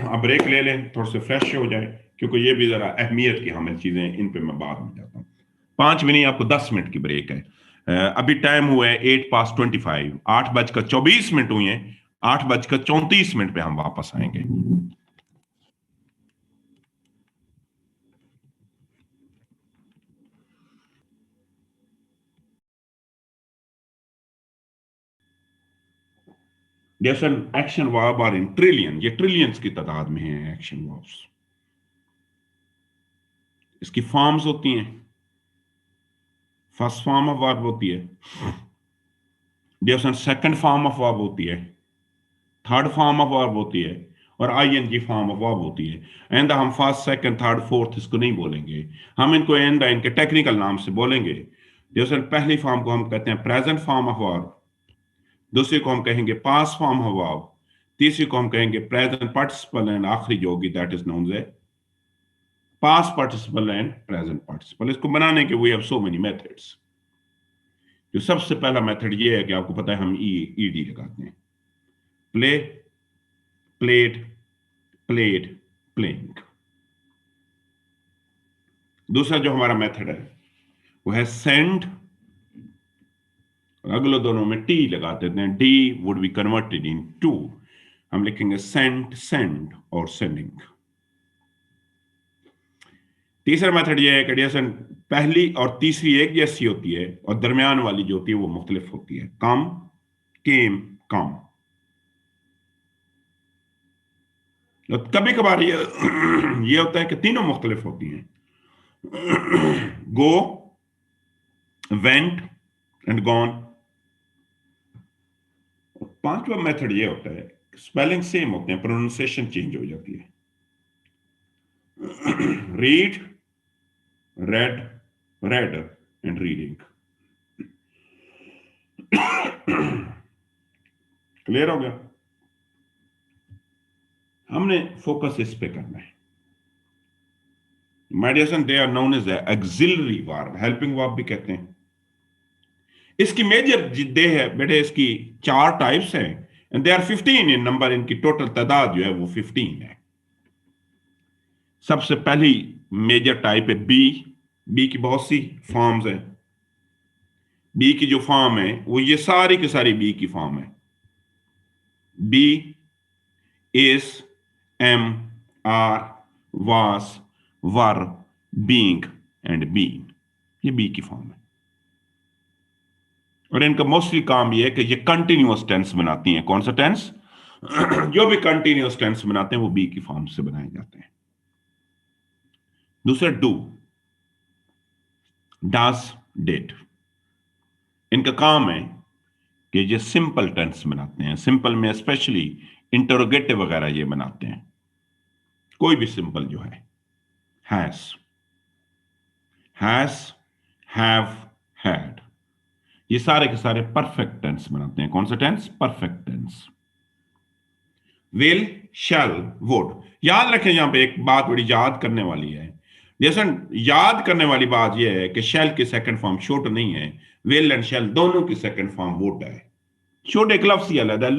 अब ब्रेक ले लें, थोड़े से फ्रेश हो जाए, क्योंकि ये भी जरा अहमियत की हामिल चीजें, इन पे मैं बाद में जाता हूँ। 5 मिनट, आपको 10 मिनट की ब्रेक है। अभी टाइम हुआ है 8:25, 8:24 हुए हैं। 8:34 पे हम वापस आएंगे। Action verb are in trillion, ये ट्रिलियंस की तादाद में है एक्शन वर्ब्स। इसकी फॉर्म्स होती हैं। फर्स्ट फॉर्म ऑफ वर्ब होती है, सेकंड फॉर्म ऑफ वर्ब होती है, थर्ड फॉर्म ऑफ वर्ब होती है, और आईएनजी फॉर्म ऑफ वर्ब होती है। एंड हम फर्स्ट, सेकंड, थर्ड, फोर्थ इसको नहीं बोलेंगे, हम इनको एंड इनके टेक्निकल नाम से बोलेंगे। जैसे पहली फॉर्म को हम कहते हैं प्रेजेंट फॉर्म ऑफ वर्ब, दूसरी को हम कहेंगे पास्ट फॉर्म ऑफ वर्ब, तीसरी को हम कहेंगे प्रेजेंट पार्टिसिपल, एंड आखिरी जो होगी that is known as past participle and present participle. इसको बनाने के we have so many methods. जो सबसे पहला मेथड ये है कि आपको पता है हम ईडी लगाते हैं, प्ले, प्लेड, प्लेड, प्लेइंग। दूसरा जो हमारा मेथड है वो है सेंड, और अगले दोनों में टी लगा देते हैं। D would be converted in to, हम लिखेंगे सेंट, सेंड और सेंडिंग। तीसरा मेथड ये है कि पहली और तीसरी एक जैसी होती है, और दरमियान वाली जो होती है वो मुख्तलिफ होती है। कम, केम, कम। तो कभी कभार ये होता है कि तीनों मुख्तलिफ होती हैं। गो, वेंट एंड गॉन। पांचवा मेथड ये होता है, स्पेलिंग सेम होते हैं, प्रोनाउंसिएशन चेंज हो जाती है। Read, read, read and reading. Clear हो गया? हमने फोकस इस पे करना है। My dear son, they are known as auxiliary verb, helping verb भी कहते हैं। इसकी मेजर जिद्दे है बेटे, इसकी 4 टाइप्स हैं and they are 15 in number. इनकी टोटल तादाद जो है वो 15 है। सबसे पहली मेजर टाइप है बी। बी की बहुत सी फॉर्म्स हैं। बी की जो फॉर्म है वो ये सारी की सारी बी की फॉर्म है। बी, इज, एम, आर, वास, वर, बीइंग एंड बीन, ये बी की फॉर्म है। और इनका मोस्टली काम ये है कि ये कंटिन्यूअस टेंस बनाती हैं। कौन सा टेंस? जो भी कंटिन्यूअस टेंस बनाते हैं वो बी की फॉर्म से बनाए जाते हैं। दूसरा डू, डज, डिड। इनका काम है कि ये सिंपल टेंस बनाते हैं। सिंपल में स्पेशली इंटरोगेटिव वगैरह ये बनाते हैं। कोई भी सिंपल जो है, हैज, हैव, हैड, ये सारे के सारे परफेक्ट टेंस बनाते हैं। कौन सा tense? Perfect tense. Will, shall, would. याद रखें, यहां पे एक बात बड़ी याद करने वाली है। जैसे याद करने वाली बात यह है कि शैल की सेकंड फॉर्म शुड नहीं है, विल एंड शैल दोनों की सेकंड फॉर्म वुड है। शुड एक लफ्ज ही अलग है,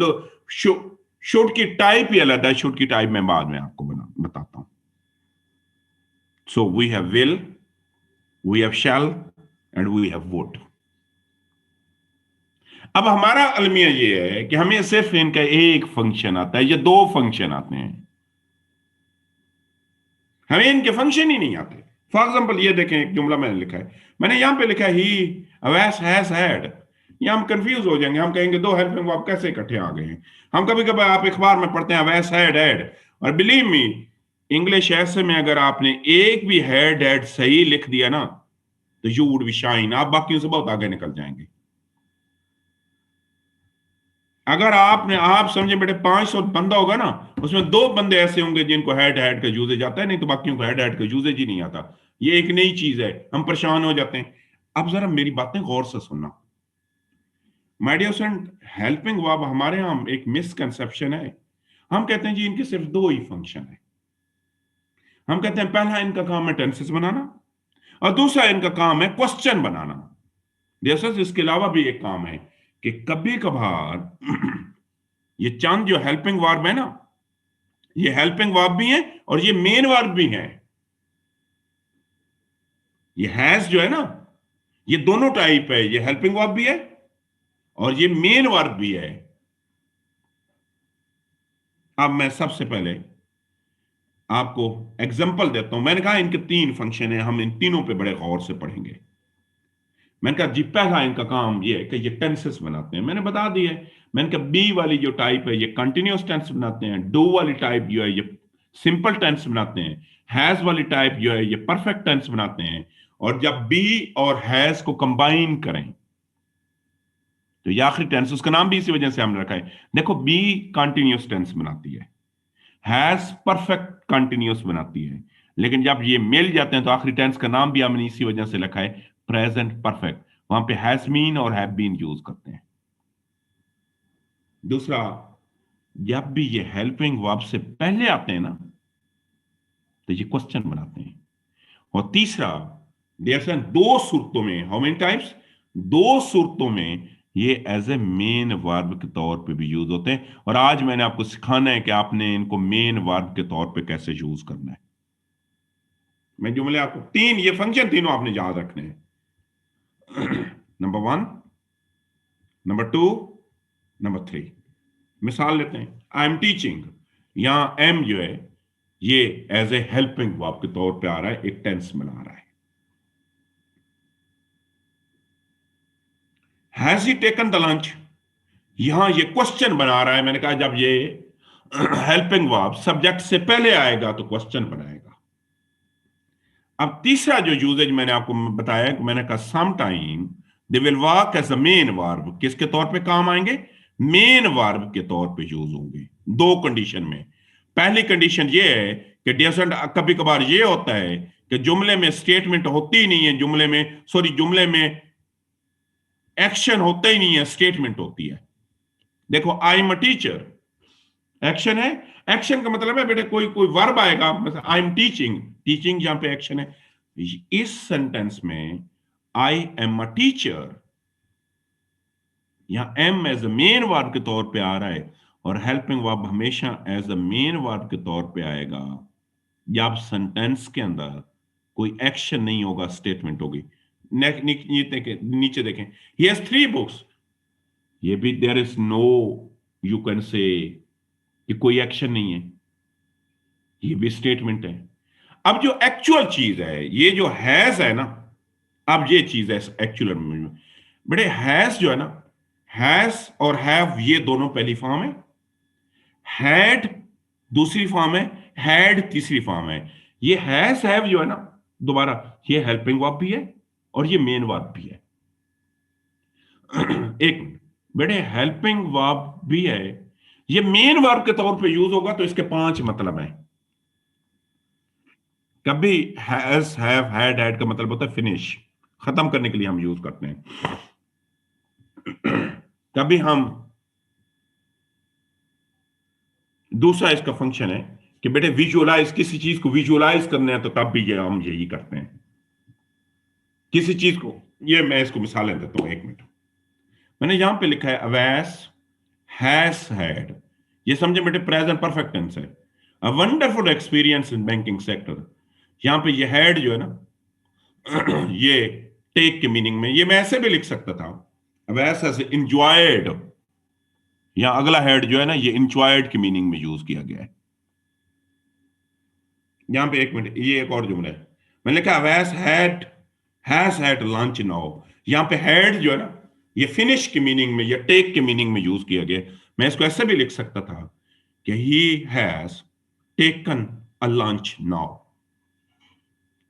शुड की टाइप ही अलग है। शुड की टाइप मैं बाद में आपको बताता हूं। So we have will, we have shall and we have would. अब हमारा अलमिया ये है कि हमें सिर्फ इनका एक फंक्शन आता है या 2 फंक्शन आते हैं, हमें इनके फंक्शन ही नहीं आते। फॉर एग्जाम्पल ये देखें, एक जुमला मैंने लिखा है, मैंने यहां पे लिखा है ही, अवैस, हैज, हैड। या हम कंफ्यूज हो जाएंगे, हम कहेंगे 2 हेल्पिंग वर्ब कैसे इकट्ठे आ गए हैं। हम कभी कभी आप अखबार में पढ़ते हैं अवैस, हैड, हैड, और बिलीव मी इंग्लिश ऐसे में अगर आपने एक भी हैड, हैड सही लिख दिया ना तो यू वुड बी शाइन, आप बाकियों से बहुत आगे निकल जाएंगे। अगर आप समझे बेटे 500 बंदा होगा ना, उसमें 2 बंदे ऐसे होंगे जिनको हेड हेड का यूजेज आता है, नहीं तो बाकियों को हेड हेड का यूजेज ही नहीं आता। ये एक नई चीज है, हम परेशान हो जाते हैं। अब जरा मेरी बातें गौर से सुनना। My dear friend, helping verb हमारे यहां एक मिसकंसेप्शन है। हम कहते हैं जी इनके सिर्फ 2 ही फंक्शन है। हम कहते हैं पहला इनका काम है टेंसेस बनाना और दूसरा इनका काम है क्वेश्चन बनाना। जैसे इसके अलावा भी एक काम है कि कभी कभार ये चंद जो हेल्पिंग वर्ब है ना, ये हेल्पिंग वर्ब भी है और ये मेन वर्ब भी है। ये हैज जो है ना, ये दोनों टाइप है, ये हेल्पिंग वर्ब भी है और ये मेन वर्ब भी है। अब मैं सबसे पहले आपको एग्जांपल देता हूं। मैंने कहा इनके 3 फंक्शन है, हम इन तीनों पे बड़े गौर से पढ़ेंगे। मैंने कहा जी पहला इनका काम ये है कि ये टेंसेस बनाते हैं, मैंने बता दिया। मैंने कहा बी वाली जो टाइप है ये कंटिन्यूअस टेंस बनाते हैं, डू वाली टाइप जो है ये सिंपल टेंस बनाते हैं, हैज वाली टाइप जो है ये परफेक्ट टेंस बनाते हैं। और जब बी और हैज को कंबाइन करें तो ये आखिरी टेंस, उसका नाम भी इसी वजह से हमने रखा है। देखो बी कंटिन्यूअस टेंस बनाती है, हैज परफेक्ट कंटिन्यूअस बनाती है, लेकिन जब ये मिल जाते हैं तो आखिरी टेंस का नाम भी हमने इसी वजह से रखा है प्रेजेंट परफेक्ट। वहां पे हैज बीन और हैव बीन यूज करते हैं। दूसरा, जब भी ये हेल्पिंग वर्ब से पहले आते हैं ना तो ये क्वेश्चन बनाते हैं। और तीसरा, देयर 2 सूरतों में, हाउ मेनी टाइप्स? 2 सूरतों में ये एज ए मेन वर्ब के तौर पे भी यूज होते हैं। और आज मैंने आपको सिखाना है कि आपने इनको मेन वर्ब के तौर पे कैसे यूज करना है। मैं जुमले आपको 3, ये फंक्शन तीनों आपने याद रखने हैं। Number 1, number 2, number 3। मिसाल लेते हैं, आई एम टीचिंग। यहां एम जो है ये एज ए हेल्पिंग वर्ब के तौर पे आ रहा है, एक टेंस बना रहा है। Has he taken the lunch, यहां ये क्वेश्चन बना रहा है। मैंने कहा जब ये हेल्पिंग वर्ब सब्जेक्ट से पहले आएगा तो क्वेश्चन बनाएगा। अब तीसरा जो यूजेज मैंने आपको बताया कि मैंने कहा some time they will work as a main verb, किसके तौर पे काम आएंगे? मेन वर्ब के तौर पे यूज होंगे दो कंडीशन में। पहली कंडीशन ये है कि डजंट, कभी कभार ये होता है कि जुमले में स्टेटमेंट होती ही नहीं है, जुमले में एक्शन होता ही नहीं है, स्टेटमेंट होती है। देखो आई एम अ टीचर, एक्शन है, एक्शन का मतलब है बेटे कोई कोई वर्ब आएगा, मतलब आई एम टीचिंग, टीचिंग यहां पे एक्शन है। इस सेंटेंस में आई एम अ टीचर, यहां am as a main verb के तौर पे आ रहा है, और हेल्पिंग वर्ब हमेशा एज अ मेन वर्ब के तौर पे आएगा जब सेंटेंस के अंदर कोई एक्शन नहीं होगा, स्टेटमेंट होगी। नीचे देखें, ही हैज 3 बुक्स, ये भी there is no, you can say कि कोई एक्शन नहीं है, ये भी स्टेटमेंट है। अब जो एक्चुअल चीज है, ये जो हैज है ना, अब ये चीज है एक्चुअल में बेटे, हैज जो है ना, हैज और हैव ये दोनों पहली फॉर्म है, हैड दूसरी फॉर्म है, हैड तीसरी फॉर्म है। ये हैज हैव जो है ना, दोबारा ये हेल्पिंग वर्ब भी है और ये मेन वर्ब भी है। एक मिनट बेटे, हेल्पिंग वर्ब भी है, ये मेन वर्ब के तौर पे यूज होगा तो इसके 5 मतलब हैं। कभी हैज हैव हैड हैड का मतलब होता है फिनिश, खत्म करने के लिए हम यूज करते हैं। कभी हम, दूसरा इसका फंक्शन है कि बेटे विजुअलाइज, किसी चीज को विजुअलाइज करना है तो तब भी ये हम यही करते हैं किसी चीज को। ये मैं इसको मिसालें देता हूं, एक मिनट। मैंने यहां पे लिखा है अवैस हैज हैड, ये समझे बेटे प्रेजेंट परफेक्ट टेंस है। A wonderful experience in banking sector, यहां पे ये हैड जो है ना ये टेक के मीनिंग में, ये मैं ऐसे भी लिख सकता था, अवैस हैज एंजॉयड, यहां अगला हैड जो है ना ये एंजॉयड की मीनिंग में यूज किया गया है। यहां पे एक मिनट, ये एक और जुमला है, मैंने लिखा Awais has had lunch now, यहां पे हैड जो है ना ये फिनिश की मीनिंग में या टेक के मीनिंग में यूज किया गया। मैं इसको ऐसे भी लिख सकता था कि he has taken a lunch now,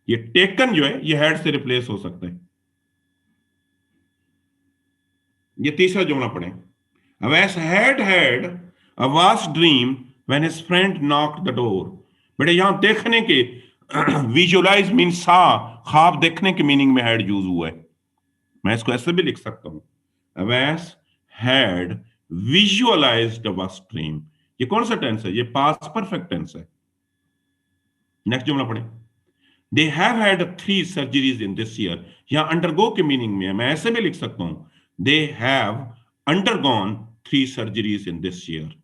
ये टेकन जो है ये हैड से रिप्लेस हो सकता है। ये तीसरा जुमला पढ़े, Awais had a vast dream when his friend knocked the door, बेटे यहां देखने के विजुअलाइज मीन सा, ख्वाब देखने के मीनिंग में हैड यूज हुआ है। मैं इसको ऐसे भी लिख सकता हूं, Awais had visualised a vast dream, ये कौन सा टेंस है? ये पास्ट परफेक्ट टेंस है। नेक्स्ट जुमला पढ़े, they have had 3 surgeries in this year, यहां अंडरगो के मीनिंग में है, मैं ऐसे भी लिख सकता हूं, they have undergone 3 surgeries in this year.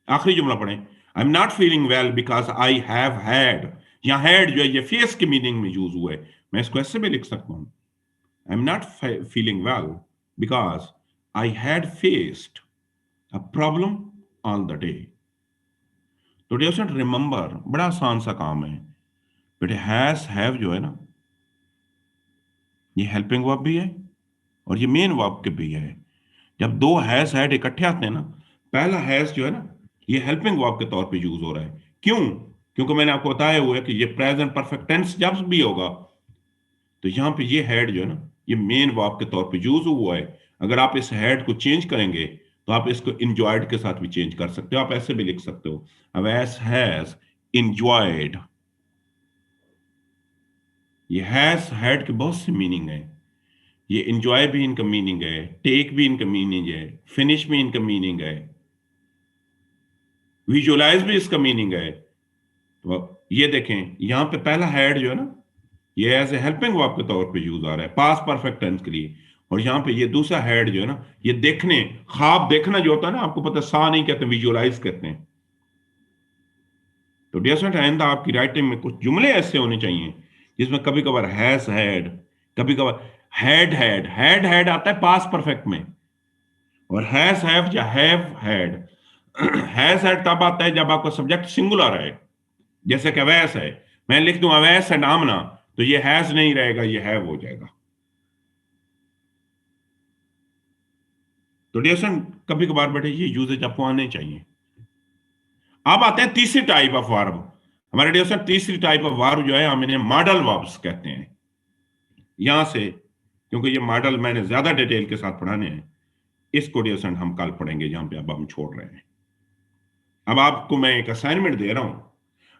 आखिरी जुमला पढ़े, I am not feeling well because I have had, यहां हैड जो है ये फेस की मीनिंग में यूज हुआ है, मैं इसको ऐसे भी लिख सकता हूं, I am not feeling well because I had faced a problem all the day. तो डोंट रिमेंबर, बड़ा आसान सा काम है बेटे, हैज हैव जो है ना ये हेल्पिंग वर्ब भी है और ये मेन वर्ब के भी है। जब दो हैज हैड इकट्ठे आते हैं ना, पहला हैज जो है ना ये हेल्पिंग वर्ब के तौर पे यूज हो रहा है। क्यों? क्योंकि मैंने आपको बताया हुआ है कि ये प्रेजेंट परफेक्ट टेंस जब भी होगा तो यहां पे ये हैड जो है ना ये मेन वर्ब के तौर पे यूज हुआ है। अगर आप इस हैड को चेंज करेंगे तो आप इसको इंजॉयड के साथ भी चेंज कर सकते हो, आप ऐसे भी लिख सकते हो, अवैस हैज इंजॉयड। ये हैज हैड के बहुत से मीनिंग है, ये इंजॉय भी इनका मीनिंग है, टेक भी इनका मीनिंग है, फिनिश भी इनका मीनिंग है, विजुअलाइज भी इसका मीनिंग है। तो ये देखें यहां पे पहला हैड जो है ना ये एज ए हेल्पिंग वर्ब के तौर पे यूज आ रहा है पास्ट परफेक्ट टेंस के लिए, और यहाँ पे ये दूसरा हैड जो है ना ये देखने, ख्वाब देखना जो होता है ना, आपको पता सा नहीं कहते, विजुअलाइज कहते हैं। तो डियर स्टूडेंट, आइंदा आपकी राइटिंग में कुछ जुमले ऐसे होने चाहिए जिसमें कभी कभार हैज हैड, कभी कभार हैड आता है पास्ट परफेक्ट में, और हैज हैव या हैव हैड। हैज हैड तब आता है जब आपका सब्जेक्ट सिंगुलर है, जैसे कि अवैस है, मैं लिख दूं अवैस है आमना, तो ये हैज नहीं रहेगा, ये हैव हो जाएगा। तो डियर स्टूडेंट, कभी कभार बेटे ये यूजेज आपको आने चाहिए। अब आते हैं तीसरी टाइप ऑफ वर्ब, हमारे डियर स्टूडेंट तीसरी टाइप ऑफ वर्ब जो है हम इन्हें मॉडल वर्ब्स कहते हैं। यहां से क्योंकि ये मॉडल मैंने ज्यादा डिटेल के साथ पढ़ाने हैं, इसको डियर स्टूडेंट हम कल पढ़ेंगे, जहां पे अब हम छोड़ रहे हैं। अब आपको मैं एक असाइनमेंट दे रहा हूं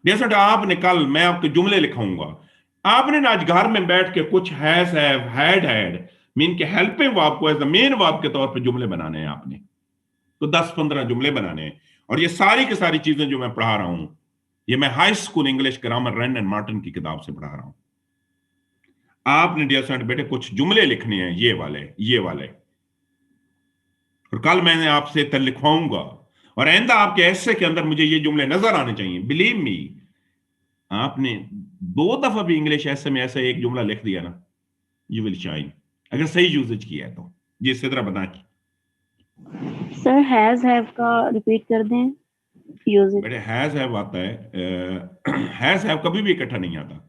डियर स्टूडेंट, आपने कल मैं आपके जुमले लिखाऊंगा, आपने आज घर में बैठ के कुछ हैज हैव हैड मीन के हेल्पिंग वर्ब को एज द मेन वर्ब के तौर पे जुमले बनाने हैं आपने। तो 10-15 जुमले बनाने हैं, और ये सारी की सारी चीजें जो मैं पढ़ा रहा हूं ये मैं high school English grammar Wren and Martin की किताब से पढ़ा रहा हूं। आपने डियर स्टूडेंट बेटे कुछ जुमले लिखने हैं, ये वाले, और कल मैंने आपसे लिखवाऊंगा, और आइंदा आपके ऐसे के अंदर मुझे ये जुमले नजर आने चाहिए। बिलीव मी, आपने 2 दफा भी इंग्लिश ऐसे में ऐसे एक जुमला लिख दिया ना, यू विल शाइन, अगर सही यूजेज किया है तो। जी सिद्रा बताएं। सर हैज हैव का रिपीट कर दें यूजेज। बेटे हैज हैव आता है, हैज हैव कभी भी इकट्ठा नहीं आता।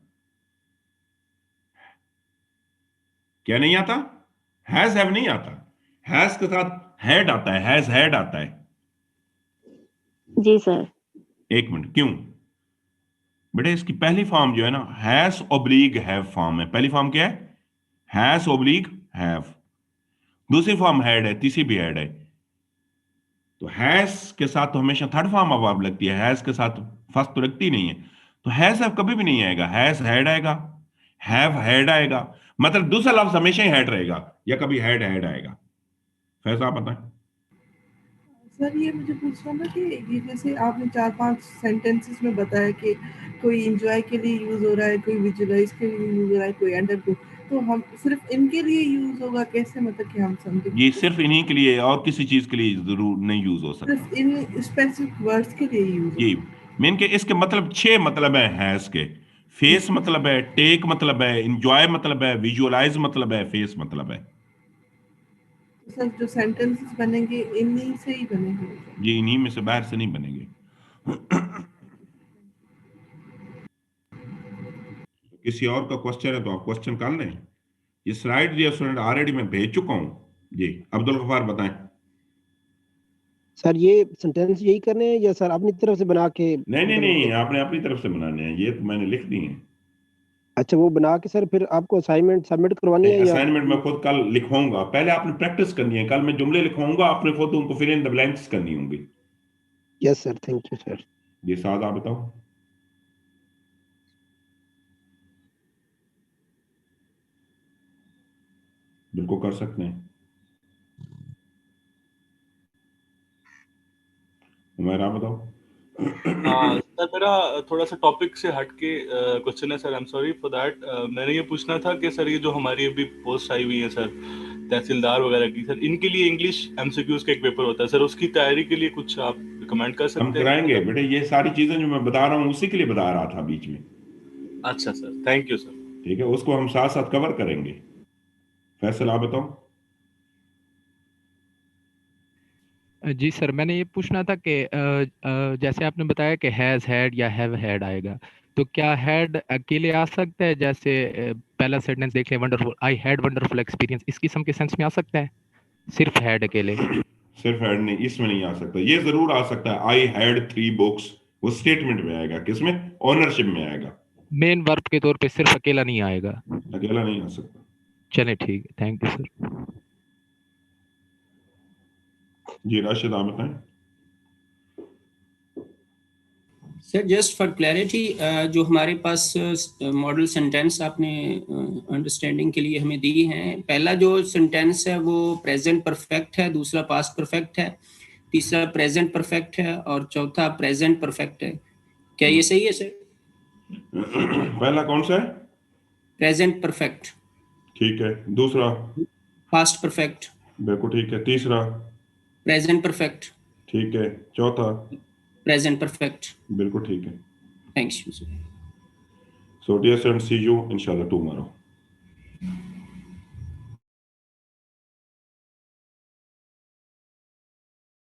क्या नहीं आता? हैज हैव नहीं आता, हैज के साथ हैड आता है, हैज हैड आता है। जी सर। एक मिनट, क्यों बेटे? इसकी पहली फॉर्म जो है ना हैज ऑब्लिक हैव फॉर्म है। पहली फॉर्म क्या है? Has oblique have. दूसरी फॉर्म हैड है, तीसरी भी हैड है। तो हैज के साथ तो हमेशा थर्ड फॉर्म ऑफ वर्ब लगती है, हैज के साथ फर्स्ट तो लगती नहीं है। तो हैज हैव कभी भी नहीं आएगा, हैज हैड आएगा, हैव हैड आएगा, मतलब दूसरा लफ्ज हमेशा ही हैड रहेगा, या कभी हैड आएगा। फैसला आप बताएं। सर ये मुझे पूछना था कि ये जैसे आपने 4-5 सेंटेंसेस में बताया कि कोई एंजॉय के लिए यूज हो रहा है, कोई विजुअलाइज के लिए यूज हो रहा है, कोई अंडर, तो हम सिर्फ इनके लिए यूज होगा कैसे, मतलब कि हम समझें? ये सिर्फ इन्हीं के लिए, और किसी चीज के लिए जरूर नहीं यूज हो सकता, सिर्फ इन स्पेसिफिक वर्ड्स के लिए यूज। जी मीन के इसके मतलब 6 मतलब है हैज के। फेस मतलब है, टेक मतलब है, एंजॉय मतलब है, विजुअलाइज मतलब है, फेस मतलब है। सर जो सेंटेंसेस बनेंगे इन्हीं से ही बनेंगे? जी इन्हीं में से, बाहर से नहीं बनेंगे। किसी और का क्वेश्चन है तो आप क्वेश्चन कर लें। ये स्लाइड डियर स्टूडेंट ऑलरेडी मैं भेज चुका हूं। जी अब्दुल गफार बताएं। सर ये सेंटेंस यही करने हैं या सर अपनी तरफ से बना के? नहीं, आपने अपनी तरफ से बनाने हैं, ये तो मैंने लिख दी हैं। अच्छा, वो बना के सर फिर आपको असाइनमेंट सबमिट करवानी है या? असाइनमेंट मैं खुद कल लिखवाऊंगा, पहले आपने प्रैक्टिस करनी है। कल मैं जुमले लिखवाऊंगा, आपने खुद उनको फिल इन द ब्लैंक्स करनी होंगी। Yes sir, thank you sir. जी साद आप बताओ। बिल्कुल कर सकते हैं। उमैर आप बताओ। सर मेरा थोड़ा सा टॉपिक से हटके क्वेश्चन है sir, I am sorry for that. मैंने ये पूछना था कि सर ये जो हमारी अभी पोस्ट आई हुई है सर तहसीलदार वगैरह की, सर इनके लिए इंग्लिश एमसीक्यूज का एक पेपर होता है सर, उसकी तैयारी के लिए कुछ आप कमेंट कर सकते हैं? हम कराएंगे बेटे, ये सारी चीजें जो मैं बता रहा हूँ उसी के लिए बता रहा था बीच में। अच्छा सर, थैंक यू सर। ठीक है, उसको हम साथ साथ कवर करेंगे। फैसल आप बताओ। जी सर, मैंने ये पूछना था कि जैसे आपने बताया कि हैज हैड या हैव हैड आएगा, तो क्या हैड अकेले आ सकता है? जैसे पहला सेंटेंस देख लें, wonderful, I had wonderful experience, इस किस्म के सेंस में आ सकता है सिर्फ हैड अकेले? सिर्फ हैड नहीं, इसमें नहीं आ सकता। ये जरूर आ सकता है, आई हैड 3 बुक्स, वो स्टेटमेंट में आएगा, किसमें? ओनरशिप में आएगा। मेन वर्ब के तौर पे सिर्फ अकेला नहीं आएगा? अकेला नहीं आ सकता। चले ठीक है, थैंक यू सर। जी राशिद आप बताएं। सर जस्ट फॉर क्लैरिटी, जो हमारे पास मॉडल सेंटेंस आपने अंडरस्टैंडिंग के लिए हमें दी हैं, पहला जो सेंटेंस है वो प्रेजेंट परफेक्ट है, दूसरा पास्ट परफेक्ट है, तीसरा प्रेजेंट परफेक्ट है और चौथा प्रेजेंट परफेक्ट है। क्या ये सही है सर? पहला कौन सा है? Present perfect. ठीक है। दूसरा? Past perfect. बिल्कुल ठीक है। तीसरा? Present perfect. ठीक है। चौथा? Present perfect. बिल्कुल ठीक है। Thanks you sir. So dear students, see you inshallah tomorrow.